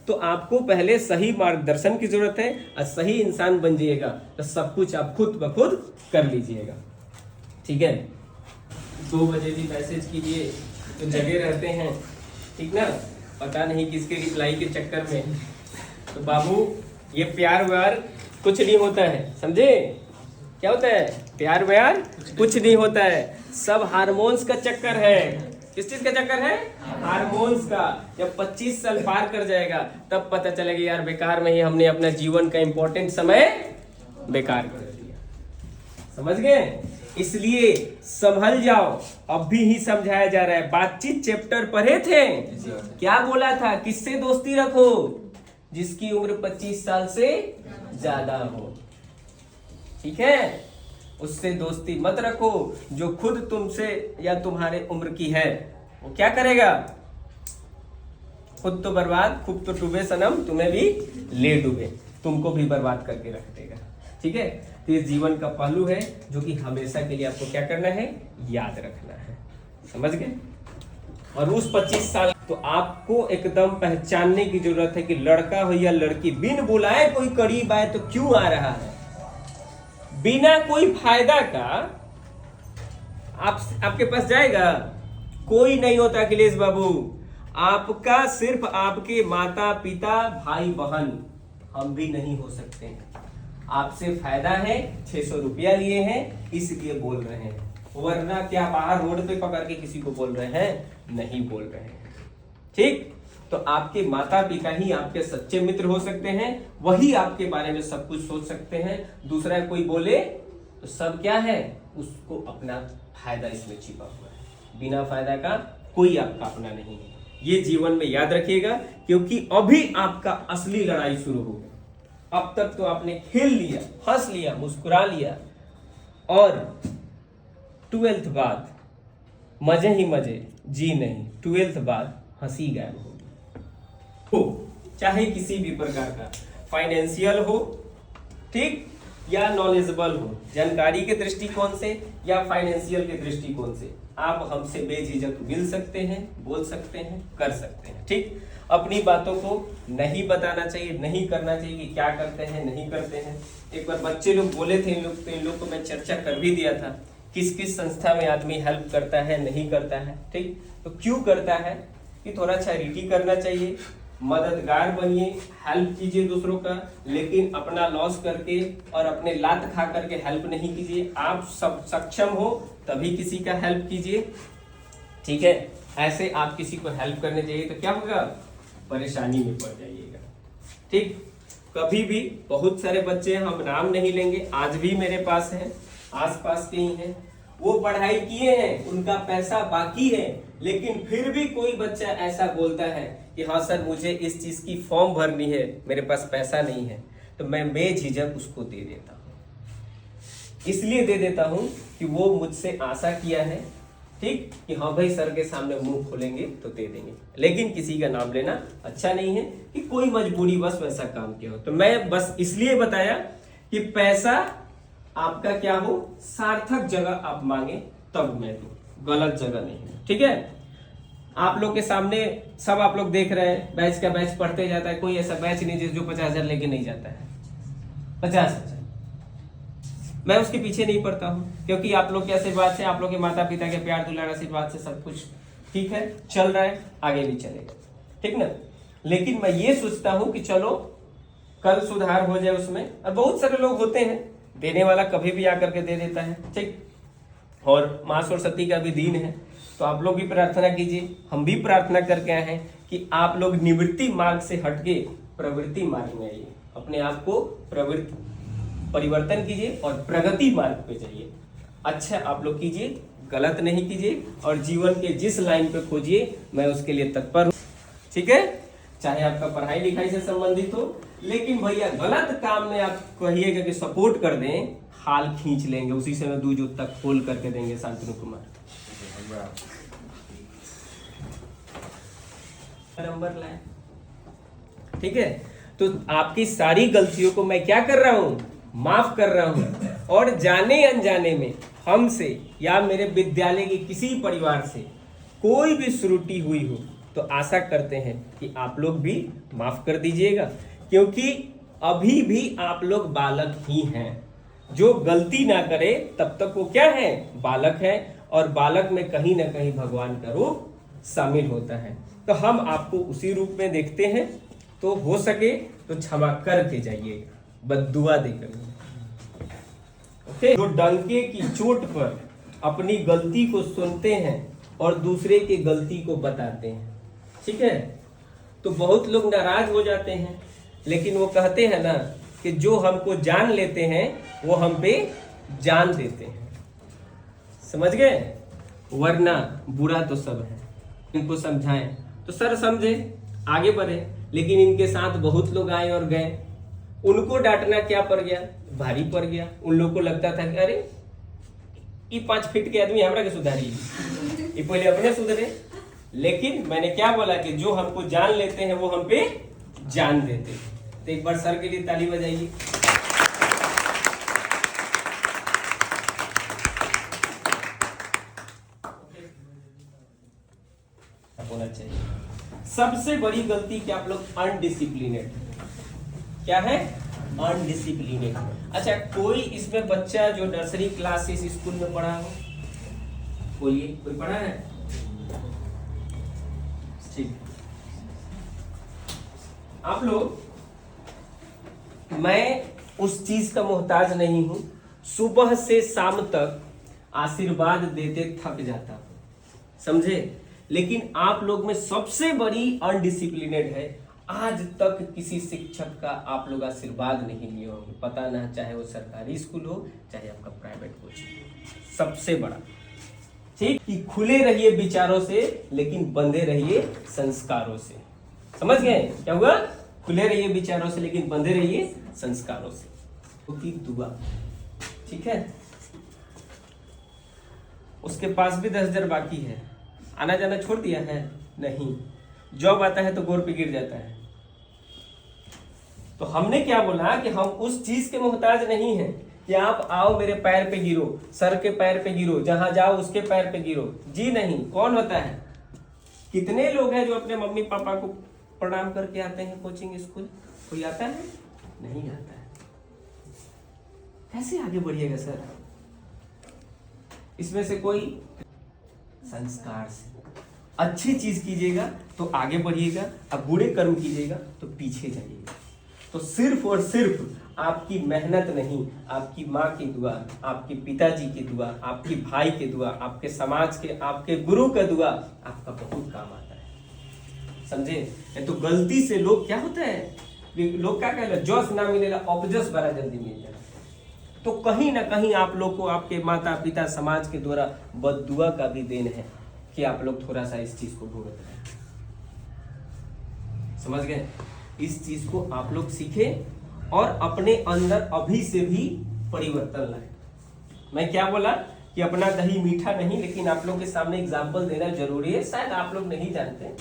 तो आपको पहले सही मार्गदर्शन की जरूरत है, और सही इंसान बन जाइएगा तो सब कुछ आप खुद ब खुद कर लीजिएगा। ठीक है, 2 बजे भी मैसेज कीजिए तो जगे रहते हैं, ठीक ना, पता नहीं किसके रिप्लाई के चक्कर में। तो बाबू ये प्यार व्यार कुछ नहीं होता है, समझे? क्या होता है? प्यार व्यार कुछ नहीं होता है, सब हार्मोन्स का चक्कर है। किस चीज का चक्कर है? हार्मोन्स का। जब 25 साल पार कर जाएगा तब पता चलेगा यार बेकार में ही हमने अपना जीवन का इंपॉर्टेंट समय बेकार कर दिया। समझ गए? इसलिए संभल जाओ, अभी ही समझाया जा रहा है। बातचीत चैप्टर पढ़े थे, क्या बोला था? किससे दोस्ती रखो? जिसकी उम्र 25 साल से ज्यादा हो। ठीक है, उससे दोस्ती मत रखो। जो खुद तुमसे या तुम्हारे उम्र की है वो क्या करेगा? खुद तो बर्बाद, खुद तो डूबे सनम, तुम्हें भी ले डूबे, तुमको भी बर्बाद करके रख देगा। ठीक है, तो ये जीवन का पहलू है जो कि हमेशा के लिए आपको क्या करना है? याद रखना है। समझ गए? और उस 25 साल तो आपको एकदम पहचानने की जरूरत है कि लड़का हो या लड़की, बिन बुलाए कोई करीब आए तो क्यों आ रहा है? बिना कोई फायदा का आपके पास जाएगा? कोई नहीं होता अखिलेश बाबू। आपका सिर्फ आपके माता पिता भाई बहन, हम भी नहीं हो सकते। आपसे फायदा है, 600 रुपया लिए हैं इसलिए बोल रहे हैं, वरना क्या बाहर रोड पे पकड़ के किसी को बोल रहे हैं? नहीं बोल रहे हैं। ठीक, तो आपके माता पिता ही आपके सच्चे मित्र हो सकते हैं, वही आपके बारे में सब कुछ सोच सकते हैं। दूसरा कोई बोले तो सब क्या है? उसको अपना फायदा इसमें छिपा हुआ है, बिना फायदा का कोई आपका अपना नहीं है। ये जीवन में याद रखिएगा, क्योंकि अभी आपका असली लड़ाई शुरू होगी। अब तक तो आपने खेल लिया, हंस लिया, मुस्कुरा लिया, और 12th बाद मजे ही मजे, जी नहीं, 12th बाद हंसी गायब होगी। हो चाहे किसी भी प्रकार का, फाइनेंशियल हो, ठीक, या नॉलेजेबल हो, जानकारी के दृष्टिकोण से या फाइनेंशियल के दृष्टिकोण से, आप हमसे बेझिझक मिल सकते हैं, बोल सकते हैं, कर सकते हैं। ठीक, अपनी बातों को नहीं बताना चाहिए, नहीं करना चाहिए कि क्या करते हैं नहीं करते हैं। एक बार बच्चे लोग बोले थे, इन लोग को मैं चर्चा कर भी दिया था, किस किस संस्था में आदमी हेल्प करता है नहीं करता है। ठीक, तो क्यों करता है कि थोड़ा चैरिटी करना चाहिए, मददगार बनिए, हेल्प कीजिए दूसरों का, लेकिन अपना लॉस करके और अपने लात खा करके हेल्प नहीं कीजिए। आप सब सक्षम हो तभी किसी का हेल्प कीजिए। ठीक है, ऐसे आप किसी को हेल्प करने जाइए तो क्या होगा? परेशानी में पड़ जाइएगा। ठीक, कभी भी बहुत सारे बच्चे, हम नाम नहीं लेंगे, आज भी मेरे पास हैं, आसपास के ही हैं, वो पढ़ाई किए हैं, उनका पैसा बाकी है, लेकिन फिर भी कोई बच्चा ऐसा बोलता है कि हाँ सर मुझे इस चीज की फॉर्म भरनी है, मेरे पास पैसा नहीं है, तो मैं बेझिझक उसको दे देता हूँ। इसलिए दे देता हूँ कि वो मुझसे आशा किया है, ठीक, कि हाँ भाई सर के सामने मुंह खोलेंगे तो दे देंगे, लेकिन किसी का नाम लेना अच्छा नहीं है कि कोई मजबूरी बस वैसा काम किया हो। तो मैं बस इसलिए बताया कि पैसा आपका क्या हो, सार्थक जगह आप मांगे तब मैं दूं, गलत जगह नहीं। ठीक है, आप लोग के सामने सब आप लोग देख रहे हैं, बैच का बैच पढ़ते जाता है, कोई ऐसा बैच नहीं जो 50,000 लेके नहीं जाता है। 50,000 मैं उसके पीछे नहीं पड़ता हूँ, क्योंकि आप लोग के आशीर्वाद से, आप लोग के माता पिता के प्यार दुलार आशीर्वाद से सब कुछ ठीक है, चल रहा है, आगे भी चलेगा। ठीक ना, लेकिन मैं ये सोचता हूँ कि चलो कल सुधार हो जाए उसमें। और बहुत सारे लोग होते हैं, देने वाला कभी भी आकर के दे देता है। ठीक, और माँ सरस्वती का भी दिन है, तो आप लोग भी प्रार्थना कीजिए, हम भी प्रार्थना करके आए हैं कि आप लोग निवृत्ति मार्ग से हटके प्रवृत्ति मार्ग में आइए, अपने आप को परिवर्तन कीजिए और प्रगति मार्ग पे जाइए। अच्छा आप लोग कीजिए, गलत नहीं कीजिए और जीवन के जिस लाइन पे खोजिए मैं उसके लिए तत्पर हूँ, ठीक है। चाहे आपका पढ़ाई लिखाई से संबंधित हो, लेकिन भैया गलत काम में आप कहिएगा कि सपोर्ट कर दें, हाल खींच लेंगे, उसी समय 2 जूता खोल करके देंगे शांतनु कुमार। नंबर लाए, ठीक है। तो आपकी सारी गलतियों को मैं क्या कर रहा हूं, माफ कर रहा हूं। और जाने अनजाने में हमसे या मेरे विद्यालय के किसी परिवार से कोई भी त्रुटि हुई हो तो आशा करते हैं कि आप लोग भी माफ कर दीजिएगा, क्योंकि अभी भी आप लोग बालक ही हैं। जो गलती ना करे तब तक वो क्या है, बालक है, और बालक में कहीं ना कहीं भगवान का रूप शामिल होता है। तो हम आपको उसी रूप में देखते हैं, तो हो सके तो क्षमा करके जाइएगा, बद्दुआ देकर। ओके। जो डंके की चोट पर अपनी गलती को सुनते हैं और दूसरे की गलती को बताते हैं, ठीक है, तो बहुत लोग नाराज हो जाते हैं, लेकिन वो कहते हैं ना कि जो हमको जान लेते हैं वो हम पे जान देते हैं, समझ गए। वरना बुरा तो सब है, इनको समझाएं तो सर समझे, आगे बढ़े, लेकिन इनके साथ बहुत लोग आए और गए, उनको डांटना क्या पड़ गया, भारी पड़ गया। उन लोगों को लगता था कि अरे ये 5 फीट के आदमी हमरा के सुधारी, ये पहले अपने सुधरे। लेकिन मैंने क्या बोला कि जो हमको जान लेते हैं वो हम पे जान देते हैं। तो एक बार सर के लिए ताली बजाइए। होना चाहिए। सबसे बड़ी गलती क्या आप लोग अनडिसिप्लिनेट, क्या है, अनडिसिप्लिनेट। अच्छा, कोई इसमें बच्चा जो नर्सरी क्लासेस स्कूल में पढ़ा हो, बोलिए, कोई पढ़ा है? ठीक, आप लोग, मैं उस चीज का मोहताज नहीं हूं, सुबह से शाम तक आशीर्वाद देते थक जाता हूं, समझे। लेकिन आप लोग में सबसे बड़ी अनडिसिप्लिनेड है, आज तक किसी शिक्षक का आप लोग आशीर्वाद नहीं लिए होंगे, पता ना, चाहे वो सरकारी स्कूल हो चाहे आपका प्राइवेट कोचिंग। सबसे बड़ा, ठीक, कि खुले रहिए विचारों से लेकिन बंधे रहिए संस्कारों से। समझ गए क्या हुआ? खुले रहिए विचारों से लेकिन बंधे रहिए संस्कारों से। क्योंकि दुआ, ठीक है। उसके पास भी 10,000 बाकी है, आना जाना छोड़ दिया है? नहीं। जॉब आता है तो गोर पे गिर जाता है। तो हमने क्या बोला कि हम उस चीज के मोहताज नहीं हैं कि आप आओ मेरे पैर पे गिरो, सर के पैर पे गिरो, जहां जाओ उसके पैर पे गिरो। जी नहीं। कौन होता है? कितने लोग हैं जो अपने मम्मी पापा को प्रणाम करके आते हैं कोचिंग स्कूल? कोई आता है? नहीं आता है। कैसे आगे बढ़िएगा सर? इसमें से कोई संस्कार से अच्छी चीज कीजिएगा तो आगे बढ़िएगा, अब बुरे कर्म कीजिएगा तो पीछे जाइएगा। तो सिर्फ और सिर्फ आपकी मेहनत नहीं, आपकी माँ की दुआ, आपके पिताजी की दुआ, आपके भाई की दुआ, आपके समाज के, आपके गुरु का दुआ आपका बहुत काम आता है, समझे। तो गलती से लोग क्या होता है, लोग क्या कहला, जस ना मिलेला ऑब्जस बड़ा जल्दी मिल जाए। तो कहीं ना कहीं आप लोग को आपके माता पिता समाज के द्वारा बद्दुआ का भी देन है कि आप लोग थोड़ा सा इस चीज को भुगत रहे हैं, समझ गए। इस चीज को आप लोग सीखें और अपने अंदर अभी से भी परिवर्तन लाएं। मैं क्या बोला कि अपना दही मीठा नहीं, लेकिन आप लोग के सामने एग्जाम्पल देना जरूरी है। शायद आप लोग नहीं जानते,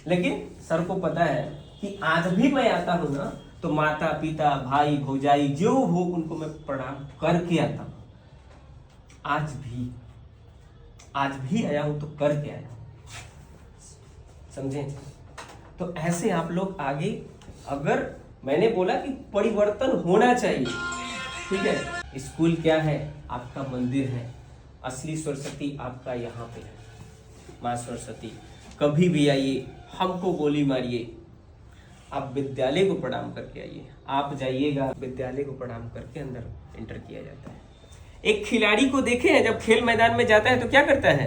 लेकिन सर को पता है कि आज भी मैं आता हूं ना तो माता पिता भाई भौजाई जो हो उनको मैं प्रणाम करके आता हूं। आज भी आया हूं तो करके आया हूं, समझे। तो ऐसे आप लोग आगे, अगर मैंने बोला कि परिवर्तन होना चाहिए, ठीक है। स्कूल क्या है? आपका मंदिर है। असली सरस्वती आपका यहाँ पे है, माँ सरस्वती। कभी भी आइए, हमको गोली मारिए, आप विद्यालय को प्रणाम करके आइए। आप जाइएगा विद्यालय को प्रणाम करके अंदर एंटर किया जाता है। एक खिलाड़ी को देखे हैं, जब खेल मैदान में जाता है तो क्या करता है?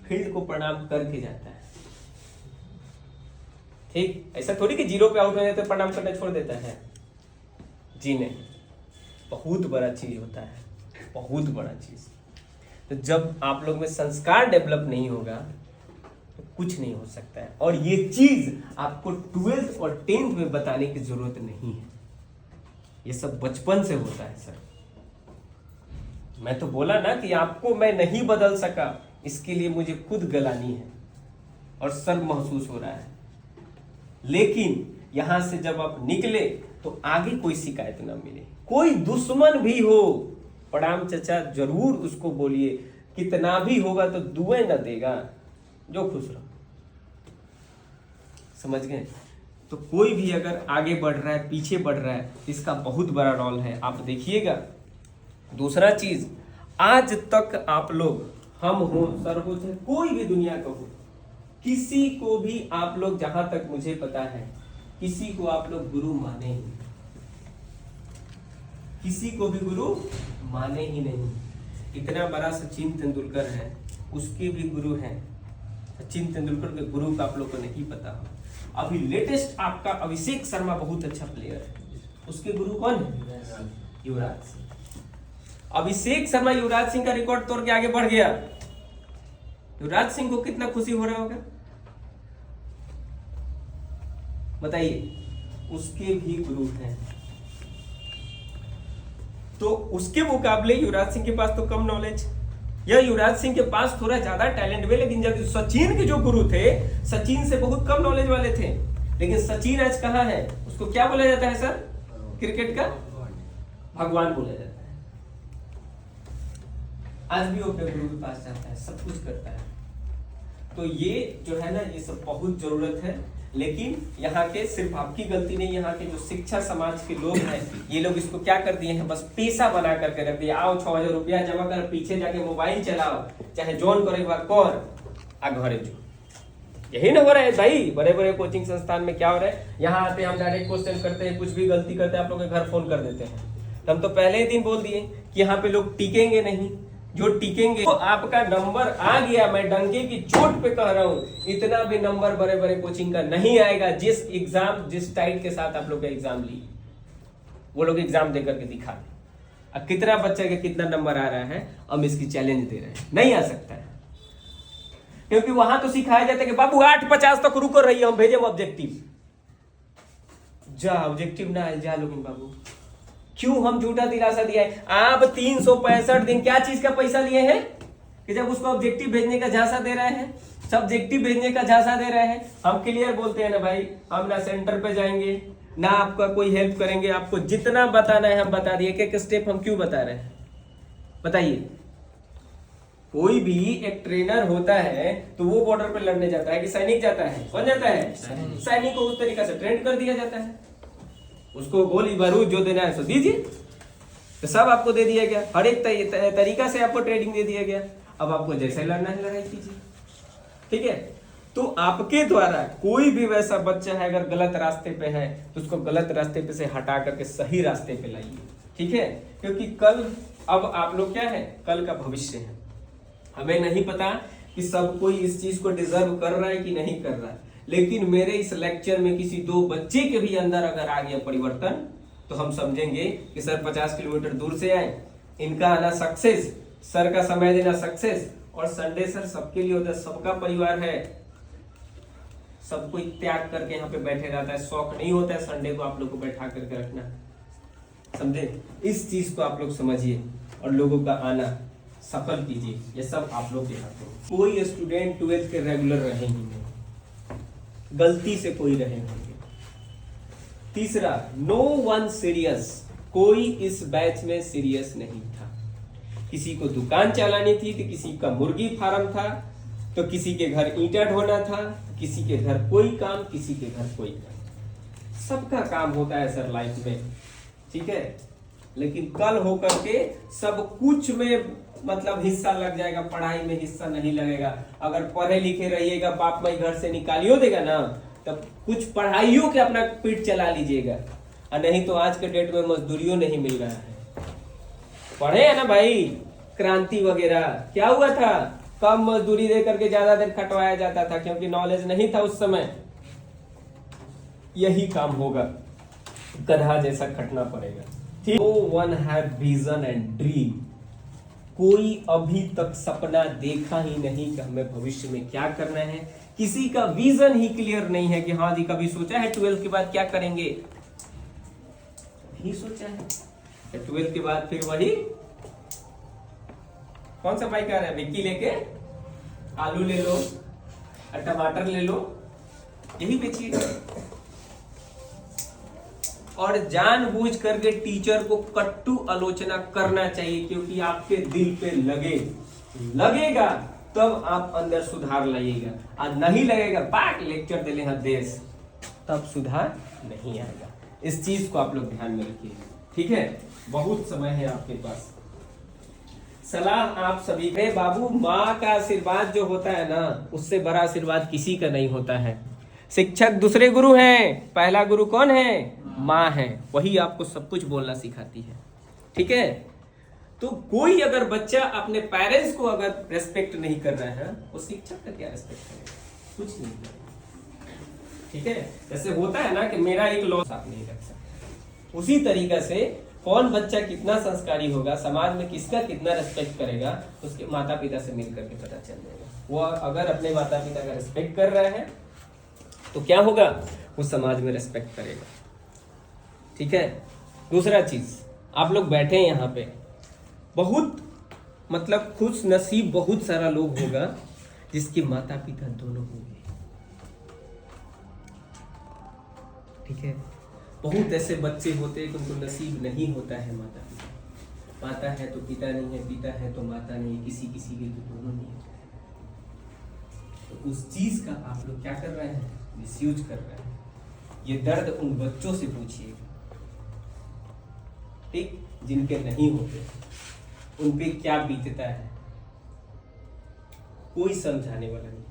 फील्ड को प्रणाम करके जाता है। ठीक, ऐसा थोड़ी कि जीरो पे आउट हो जाए तो प्रणाम करना छोड़ देता है, जी नहीं, बहुत बड़ा चीज होता है, बहुत बड़ा चीज। तो जब आप लोग में संस्कार डेवलप नहीं होगा तो कुछ नहीं हो सकता है। और ये चीज आपको 12th और 10th में बताने की जरूरत नहीं है, ये सब बचपन से होता है सर। मैं तो बोला ना कि आपको मैं नहीं बदल सका, इसके लिए मुझे खुद गलानी है और शर्म महसूस हो रहा है। लेकिन यहां से जब आप निकले तो आगे कोई शिकायत ना मिले। कोई दुश्मन भी हो, प्रणाम चचा जरूर उसको बोलिए, कितना भी होगा तो दुए न देगा, जो खुश रहो। समझ गए? तो कोई भी अगर आगे बढ़ रहा है, पीछे बढ़ रहा है, इसका बहुत बड़ा रोल है, आप देखिएगा। दूसरा चीज, आज तक आप लोग, हम हो, सर हो, चाहे कोई भी दुनिया का हो, किसी को भी आप लोग, जहां तक मुझे पता है, किसी को आप लोग गुरु माने ही, किसी को भी गुरु माने ही नहीं। इतना बड़ा सचिन तेंदुलकर है, उसके भी गुरु हैं। सचिन तेंदुलकर के गुरु का आप लोग को नहीं पता हो। अभी लेटेस्ट आपका अभिषेक शर्मा बहुत अच्छा प्लेयर है, उसके गुरु कौन है? युवराज सिंह। अभिषेक शर्मा युवराज सिंह का रिकॉर्ड तोड़ के आगे बढ़ गया। युवराज सिंह को कितना खुशी हो रहा होगा बताइए, उसके भी गुरु हैं। तो उसके मुकाबले युवराज सिंह के पास तो कम नॉलेज, या युवराज सिंह के पास थोड़ा ज्यादा टैलेंट है, लेकिन जब सचिन के जो गुरु थे, सचिन से बहुत कम नॉलेज वाले थे। लेकिन सचिन आज कहाँ है? उसको क्या बोला जाता है सर? क्रिकेट का भगवान बोला जाता है। आज भी वो अपने गुरु के पास जाता है, सब कुछ करता है। तो ये जो है ना, ये सब बहुत जरूरत है। लेकिन यहाँ के सिर्फ आपकी गलती नहीं, यहाँ के जो शिक्षा समाज के लोग हैं, ये लोग इसको क्या कर दिए हैं, बस पेशा बना करके रख दिया। आओ 6000 रुपया जमा कर, पीछे जाके मोबाइल चलाओ, चाहे जोन करे कर आ घरे जो, यही ना हो रहा है भाई। बड़े बड़े कोचिंग संस्थान में क्या हो रहा है, यहाँ आते हम डायरेक्ट क्वेश्चन करते हैं, कुछ भी गलती करते हैं आप लोग के घर फोन कर देते हैं। हम तो पहले ही दिन बोल दिए कि यहाँ पे लोग टिकेंगे नहीं, जो टिकेंगे तो आपका नंबर आ गया, मैं डंके की चोट पे कह रहा हूँ, इतना भी नंबर बड़े बड़े कोचिंग का नहीं आएगा। जिस एग्जाम, जिस टाइट के साथ आप लोग का एग्जाम लिए, वो लोग एग्जाम दे करके दिखा दे। अब कितना बच्चे का कितना नंबर आ रहा है, हम इसकी चैलेंज दे रहे हैं, नहीं आ सकता है। क्योंकि वहां तो सिखाया जाता है कि बाबू 850 तक रुको रही, हम भेजे ऑब्जेक्टिव, जा ऑब्जेक्टिव ना आए जा लोगिन बाबू। क्यों हम झूठा दिलासा दिया है? आप 365 दिन क्या चीज का पैसा लिए हैं कि जब उसको ऑब्जेक्टिव भेजने का झांसा दे रहे हैं, सब्जेक्टिव भेजने का झांसा दे रहे हैं। हम क्लियर बोलते हैं ना भाई, हम ना सेंटर पे जाएंगे ना आपका कोई हेल्प करेंगे, आपको जितना बताना है हम बता दिए। एक स्टेप हम क्यों बता रहे हैं बताइए? कोई भी एक ट्रेनर होता है तो वो बॉर्डर पे लड़ने जाता है कि सैनिक जाता है? कौन जाता है? सैनिक को उस तरीका से ट्रेन कर दिया जाता है, उसको गोली बारूद जो देना है सो दीजिए, तो सब आपको दे दिया गया, हर एक तरीका से आपको ट्रेनिंग दे दिया गया। अब आपको जैसे लड़ना है लड़ाई कीजिए, ठीक है। तो आपके द्वारा कोई भी वैसा बच्चा है अगर गलत रास्ते पे है तो उसको गलत रास्ते पे से हटा करके सही रास्ते पे लाइए, ठीक है। क्योंकि कल, अब आप लोग क्या है, कल का भविष्य है। हमें नहीं पता कि सब कोई इस चीज को डिजर्व कर रहा है कि नहीं कर रहा है, लेकिन मेरे इस लेक्चर में किसी 2 बच्चे के भी अंदर अगर आ गया परिवर्तन तो हम समझेंगे कि सर 50 किलोमीटर दूर से आए, इनका आना सक्सेस, सर का समय देना सक्सेस। और संडे सर सबके लिए होता है, सबका परिवार है, सब कोई त्याग करके यहाँ पे बैठे रहता है। शौक नहीं होता है संडे को आप लोग को बैठा करके रखना, समझे? इस चीज को आप लोग समझिए और लोगों का आना सफल कीजिए। ये सब आप लोग के हाथ में। कोई स्टूडेंट 12th के रेगुलर रहे ही नहीं, गलती से कोई रहे होंगे। तीसरा, नो वन सीरियस, कोई इस बैच में सीरियस नहीं था। किसी को दुकान चलानी थी तो किसी का मुर्गी फार्म था, तो किसी के घर ईंटा ढोना था, किसी के घर कोई काम, किसी के घर कोई काम। सबका काम होता है सर लाइफ में, ठीक है। लेकिन कल होकर के सब कुछ में मतलब हिस्सा लग जाएगा, पढ़ाई में हिस्सा नहीं लगेगा। अगर पढ़े लिखे रहिएगा, बाप माई घर से निकालियो देगा ना, तब कुछ पढ़ाइयों के अपना पीठ चला लीजिएगा, और नहीं तो आज के डेट में मजदूरियों नहीं मिल रहा है। पढ़े है ना भाई, क्रांति वगैरह क्या हुआ था, कम मजदूरी दे करके ज्यादा देर खटवाया जाता था, क्योंकि नॉलेज नहीं था उस समय। यही काम होगा, गधा जैसा खटना पड़ेगा। ठीक, no one have vision and dream. कोई अभी तक सपना देखा ही नहीं कि हमें भविष्य में क्या करना है। किसी का विजन ही क्लियर नहीं है कि हाँ जी कभी सोचा है 12th के बाद क्या करेंगे, ही सोचा है 12th के बाद फिर वही कौन सा बाइक आ रहा है, विक्की लेके आलू ले लो और टमाटर ले लो, यही बेचिए। और जानबूझ करके टीचर को कट्टू आलोचना करना चाहिए, क्योंकि आपके दिल पे लगेगा तब आप अंदर सुधार लाइएगा, और नहीं लगेगा बात लेक्चर दे लेना देश, तब सुधार नहीं आएगा। इस चीज को आप लोग ध्यान में रखिए, ठीक है। बहुत समय है आपके पास। सलाह आप सभी के बाबू, माँ का आशीर्वाद जो होता है ना, उससे बड़ा आशीर्वाद किसी का नहीं होता है। शिक्षक दूसरे गुरु हैं, पहला गुरु कौन है, माँ है, वही आपको सब कुछ बोलना सिखाती है, ठीक है। तो कोई अगर बच्चा अपने पेरेंट्स को अगर रेस्पेक्ट नहीं कर रहा है, वो शिक्षक का क्या रेस्पेक्ट करेगा, कुछ नहीं करेगा, ठीक है। जैसे होता है ना कि मेरा एक लॉस आप नहीं रख सकते, उसी तरीका से कौन बच्चा कितना संस्कारी होगा, समाज में किसका कितना रेस्पेक्ट करेगा, उसके माता पिता से मिल करके पता चल जाएगा। वो अगर अपने माता पिता का रेस्पेक्ट कर रहा है तो क्या होगा, वो समाज में रेस्पेक्ट करेगा, ठीक है। दूसरा चीज, आप लोग बैठे हैं यहाँ पे, बहुत मतलब खुश नसीब बहुत सारा लोग होगा जिसके माता पिता दोनों होंगे, ठीक है। बहुत ऐसे बच्चे होते हैं कि उनको नसीब नहीं होता है माता पिता, माता है तो पिता नहीं है, पिता है तो माता नहीं है, किसी किसी के तो दोनों नहीं है। तो उस चीज का आप लोग क्या कर रहे हैं, मिसयूज कर रहे हैं। ये दर्द उन बच्चों से पूछिएगा, ठीक, जिनके नहीं होते, उन पे क्या बीतता है, कोई समझाने वाला नहीं।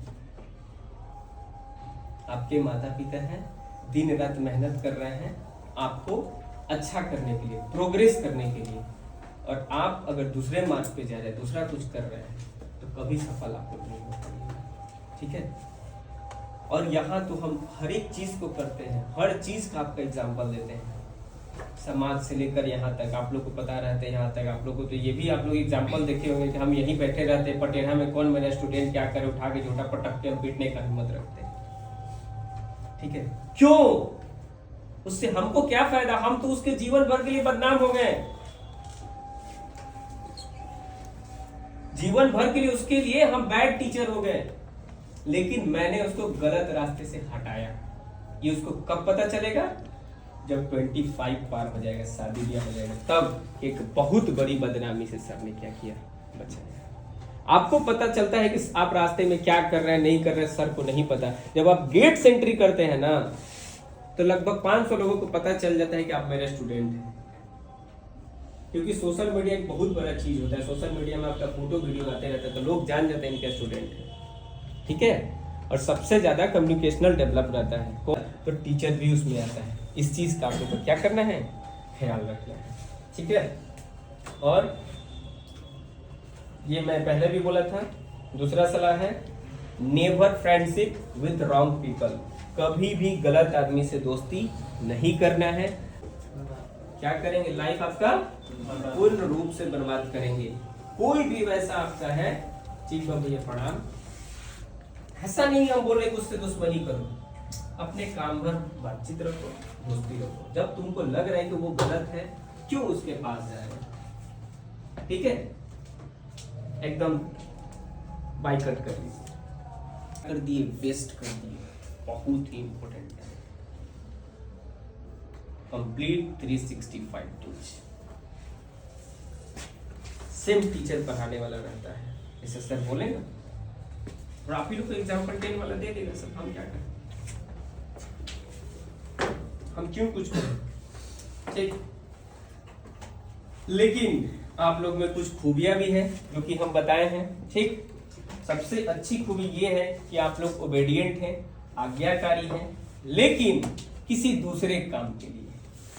आपके माता पिता हैं, दिन रात मेहनत कर रहे हैं आपको अच्छा करने के लिए, प्रोग्रेस करने के लिए, और आप अगर दूसरे मार्ग पे जा रहे हैं, दूसरा कुछ कर रहे हैं, तो कभी सफल आपको नहीं हो पाएगा, ठीक है। और यहाँ तो हम हर एक चीज को करते हैं, हर चीज का आपका एग्जाम्पल देते हैं, समाज से लेकर यहाँ तक आप लोग को पता रहता है। यहाँ तक आप लोग को तो ये भी आप लोग एग्जाम्पल देखे होंगे कि हम यहीं बैठे रहते, पटेढ़ा में कौन मेरा स्टूडेंट क्या करे, उठा के झोटा पटक के हम पीटने का हिम्मत रखते हैं, ठीक है। क्यों, उससे हमको क्या फायदा, हम तो उसके जीवन भर के लिए बदनाम हो गए, जीवन भर के लिए उसके लिए हम बैड टीचर हो गए। लेकिन मैंने उसको गलत रास्ते से हटाया, ये उसको कब पता चलेगा, जब 25 पार हो जाएगा, शादी ब्याह हो जाएगा, तब एक बहुत बड़ी बदनामी से सर ने क्या किया, बचाया। आपको पता चलता है कि आप रास्ते में क्या कर रहे हैं, नहीं कर रहे हैं, सर को नहीं पता। जब आप गेट से एंट्री करते हैं ना, तो लगभग 500 लोगों को पता चल जाता है कि आप मेरे स्टूडेंट हैं, क्योंकि सोशल मीडिया एक बहुत बड़ा चीज होता है। सोशल मीडिया में आपका फोटो वीडियो आते रहता है, तो लोग जान जाते हैं इनके स्टूडेंट है, ठीक है। और सबसे ज्यादा कम्युनिकेशनल डेवलप रहता है, तो टीचर भी उसमें आता है। इस चीज का आपको तो क्या करना है, ख्याल रखना है, ठीक है। और ये मैं पहले भी बोला था, दूसरा सलाह है, never friendship with wrong people. कभी भी गलत आदमी से दोस्ती नहीं करना है। क्या करेंगे, लाइफ आपका पूर्ण रूप से बर्बाद करेंगे। कोई भी वैसा आपका है, ठीक है भैया प्रणाम, ऐसा नहीं हम बोले कि उससे दुश्मनी करो, अपने काम भर बातचीत रखो, दोस्ती रखो। जब तुमको लग रहा है कि वो गलत है, क्यों उसके पास जाएगा, ठीक है। एकदम बाइकआउट कर दिए, वेस्ट कर दिए, बहुत ही इंपॉर्टेंट है। कंप्लीट 365 डेज सेम टीचर पढ़ाने वाला रहता है, जैसे सर बोलेगा और आप ही लोग को एग्जाम्पल 10 वाला दे देगा, सब हम क्या करें, हम क्यों कुछ करें, ठीक। लेकिन आप लोग में कुछ खूबियां भी हैं जो कि हम बताए हैं, ठीक। सबसे अच्छी खूबी ये है कि आप लोग ओबेडिएंट हैं, आज्ञाकारी हैं, लेकिन किसी दूसरे काम के लिए,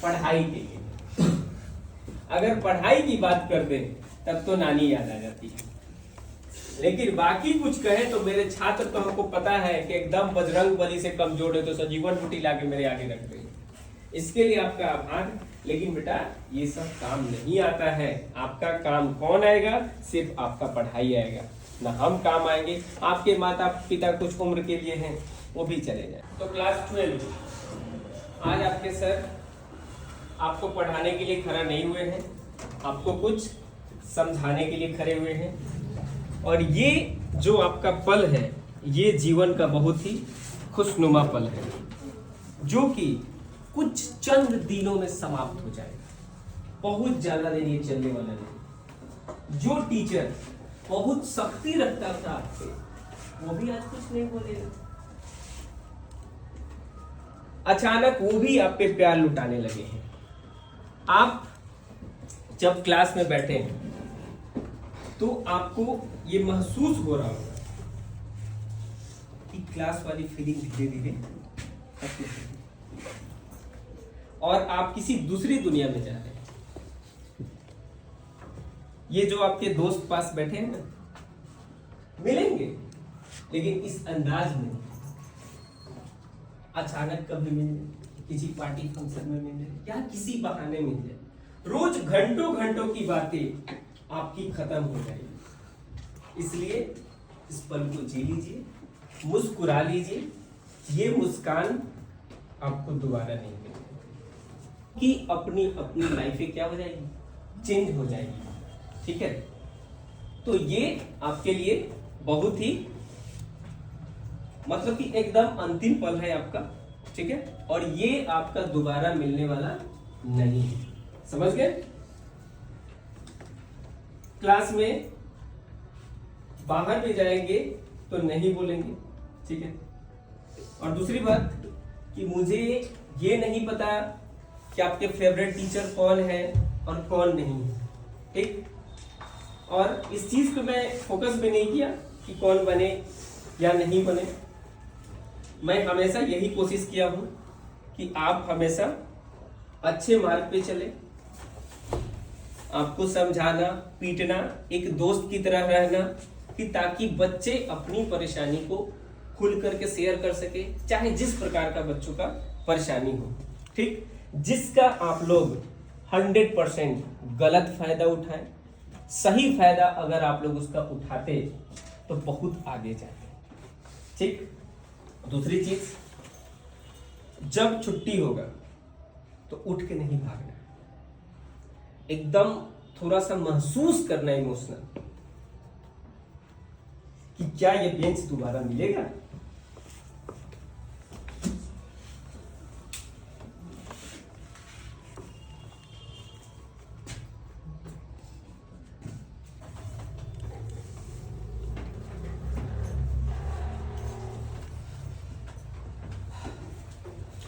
पढ़ाई के लिए। अगर पढ़ाई की बात कर दें तब तो नानी याद आ जाती है, लेकिन बाकी कुछ कहे तो मेरे छात्र तो हमको पता है कि एकदम बजरंग बली से कमजोर है, तो सजीवन बूटी लाके मेरे आगे रख रही है। इसके लिए आपका आभार। लेकिन बेटा ये सब काम नहीं आता है। आपका काम कौन आएगा? सिर्फ आपका पढ़ाई आएगा, ना हम काम आएंगे। आपके माता पिता कुछ उम्र के लिए हैं, वो भी चले जाए। तो क्लास 12 आज आपके सर आपको पढ़ाने के लिए खड़ा नहीं हुए हैं, आपको कुछ समझाने के लिए खड़े हुए हैं। और ये जो आपका पल है, ये जीवन का बहुत ही खुशनुमा पल है, जो कि कुछ चंद दिनों में समाप्त हो जाएगा। बहुत ज्यादा दिन ये चलने वाला नहीं। जो टीचर बहुत सख्ती रखता था आपसे, वो भी आज कुछ नहीं बोलेगा। अचानक वो भी आप पे प्यार लुटाने लगे हैं। आप जब क्लास में बैठे हैं तो आपको ये महसूस हो रहा होगा कि क्लास वाली फीलिंग धीरे धीरे खत्म हो रही है और आप किसी दूसरी दुनिया में जा रहे हैं। ये जो आपके दोस्त पास बैठे हैं ना, मिलेंगे लेकिन इस अंदाज में अचानक कभी मिले, किसी पार्टी फंक्शन में मिले या किसी बहाने मिले। रोज घंटों घंटों की बातें आपकी खत्म हो जाएगी। इसलिए इस पल को जी लीजिए, मुस्कुरा लीजिए। ये मुस्कान आपको दोबारा नहीं मिलेगी कि अपनी अपनी लाइफ क्या हो जाएगी, चेंज हो जाएगी। ठीक है, तो ये आपके लिए बहुत ही मतलब कि एकदम अंतिम पल है आपका। ठीक है, और ये आपका दोबारा मिलने वाला नहीं है। समझ गए? क्लास में बाहर भी जाएंगे तो नहीं बोलेंगे। ठीक है, और दूसरी बात कि मुझे ये नहीं पता कि आपके फेवरेट टीचर कौन है और कौन नहीं है। ठीक, और इस चीज पे मैं फोकस भी नहीं किया कि कौन बने या नहीं बने। मैं हमेशा यही कोशिश किया हूं कि आप हमेशा अच्छे मार्ग पे चले। आपको समझाना, पीटना, एक दोस्त की तरह रहना, कि ताकि बच्चे अपनी परेशानी को खुल करके शेयर कर सके, चाहे जिस प्रकार का बच्चों का परेशानी हो। ठीक, जिसका आप लोग 100% गलत फायदा उठाएं, सही फायदा अगर आप लोग उसका उठाते तो बहुत आगे जाते। ठीक, दूसरी चीज, जब छुट्टी होगा तो उठ के नहीं भागना, एकदम थोड़ा सा महसूस करना इमोशनल कि क्या ये बेंच दोबारा मिलेगा।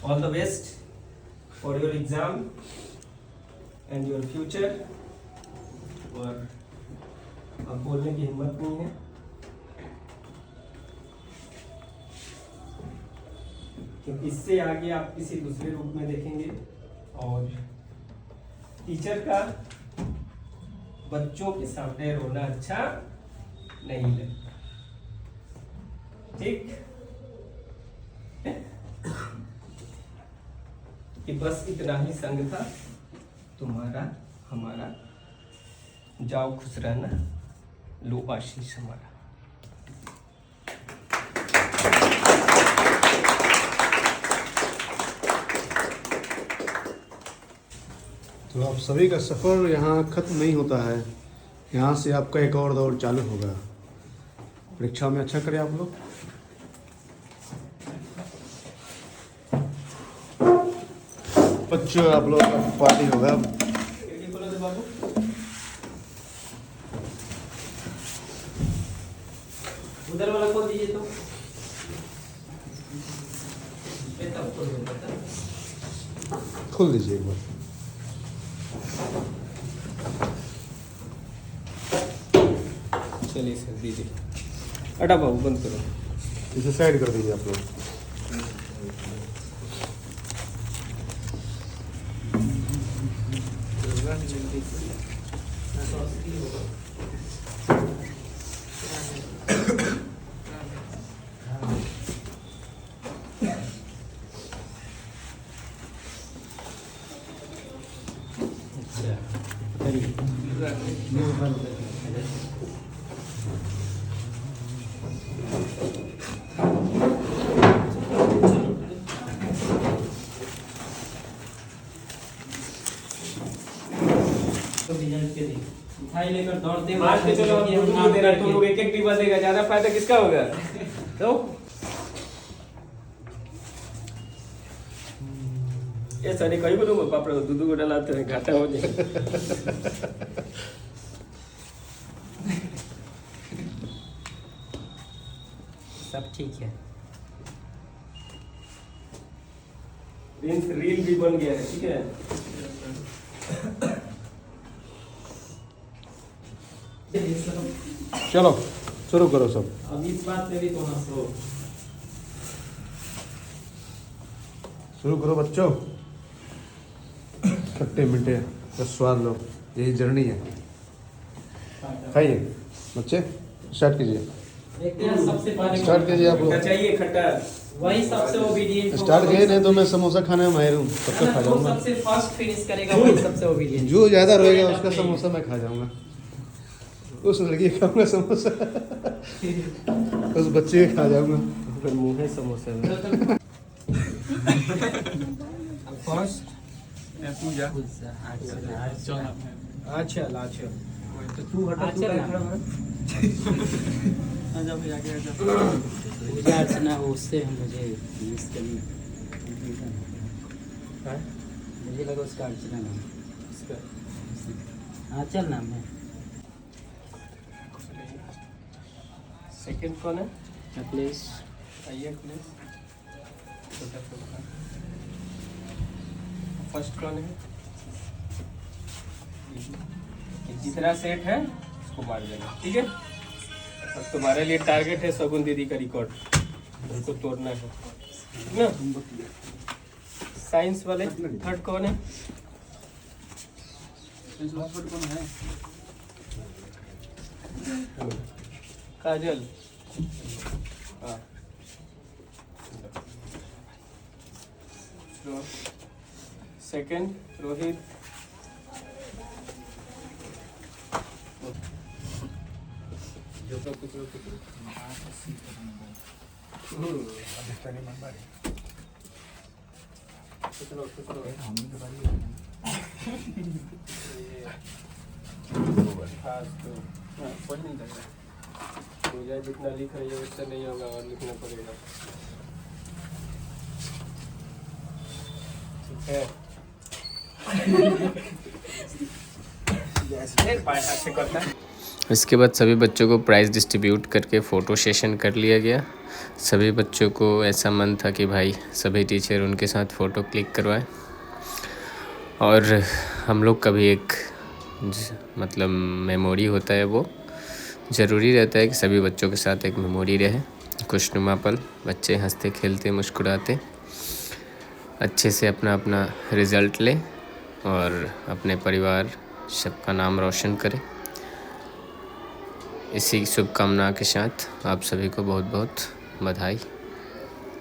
All the best for your exam and your future। और अब बोलने की हिम्मत नहीं है, क्योंकि इससे आगे आप किसी दूसरे रूप में देखेंगे और टीचर का बच्चों के सामने रोना अच्छा नहीं लगता। ठीक, कि बस इतना ही संग था तुम्हारा हमारा, जाओ खुश रहना, लो आशीष हमारा। तो आप सभी का सफ़र यहाँ ख़त्म नहीं होता है, यहाँ से आपका एक और दौर चालू होगा। परीक्षा में अच्छा करें आप लोग। बच्चों, आप लोग का पार्टी होगा। उधर वाला खोल दीजिए तो खोल दीजिए एक बार। चलिए सर, दीजिए। अटा बाबू बंद करो, इसे साइड कर दीजिए आप लोग। मिठाई लेकर दौड़ते हुए मार के चलो, अब हम तुम नाम दे रहा, करके। तुम लोग एक डिब्बा देगा, ज्यादा फायदा किसका होगा? तो ये सारे कहीं को तुम बाप रे दूध को डालते हैं, घाटा हो जाए। सब ठीक है। रील भी बन गया है, ठीक है। चलो शुरू करो सब। अब इस बात पे भी तो हंसो। शुरू करो बच्चों। खट्टे मीठे का स्वाद लो, यही जर्नी है। खाइए बच्चे, स्टार्ट कीजिए। देखते हैं सबसे पहले स्टार्ट कीजिए आप लोग। खट्टा चाहिए, खट्टा। वही सबसे ओबीडियंट स्टार्ट किए नहीं तो मैं समोसा खाने में माहिर हूँ, तब तक खा वो जाऊंगा। सबसे फर्स्ट फिनिश करेगा वही सबसे ओबीडियंट। जो ज्यादा रहेगा उसका समोसा मैं खा जाऊंगा। उस लड़की का खाऊंगा समोसा, उस बच्चे का खा जाऊंगा। फिर मुंह है समोसे में। फर्स्ट पूजा अच्छा लाच। तो तू हटा, तू क्या खड़ा हो? आजा भैया आगे आजा। पूजा अर्चना हो, उससे मुझे मिस करनी हाँ? मुझे लगा उसका अर्चना नाम इसका आंचल नाम है। सेकंड कौन है? प्लीज आइए प्लीज। फर्स्ट कौन है? जितना सेट है उसको मार देना, ठीक है। अब तुम्हारे लिए टारगेट है शगुन दीदी का रिकॉर्ड, उनको तोड़ना है, ठीक ना। साइंस वाले थर्ड कौन है? काजल। हाँ सेकंड रोहित। पूजा जितना लिख रही है उससे नहीं होगा, और लिखना पड़ेगा, ठीक है। इसके बाद सभी बच्चों को प्राइज़ डिस्ट्रीब्यूट करके फ़ोटो सेशन कर लिया गया। सभी बच्चों को ऐसा मन था कि भाई सभी टीचर उनके साथ फ़ोटो क्लिक करवाएं, और हम लोग का भी एक मतलब मेमोरी होता है, वो ज़रूरी रहता है कि सभी बच्चों के साथ एक मेमोरी रहे, खुशनुमा पल, बच्चे हंसते खेलते मुस्कुराते अच्छे से अपना अपना रिज़ल्ट लें और अपने परिवार सबका नाम रोशन करें। इसी शुभकामना के साथ आप सभी को बहुत बहुत बधाई।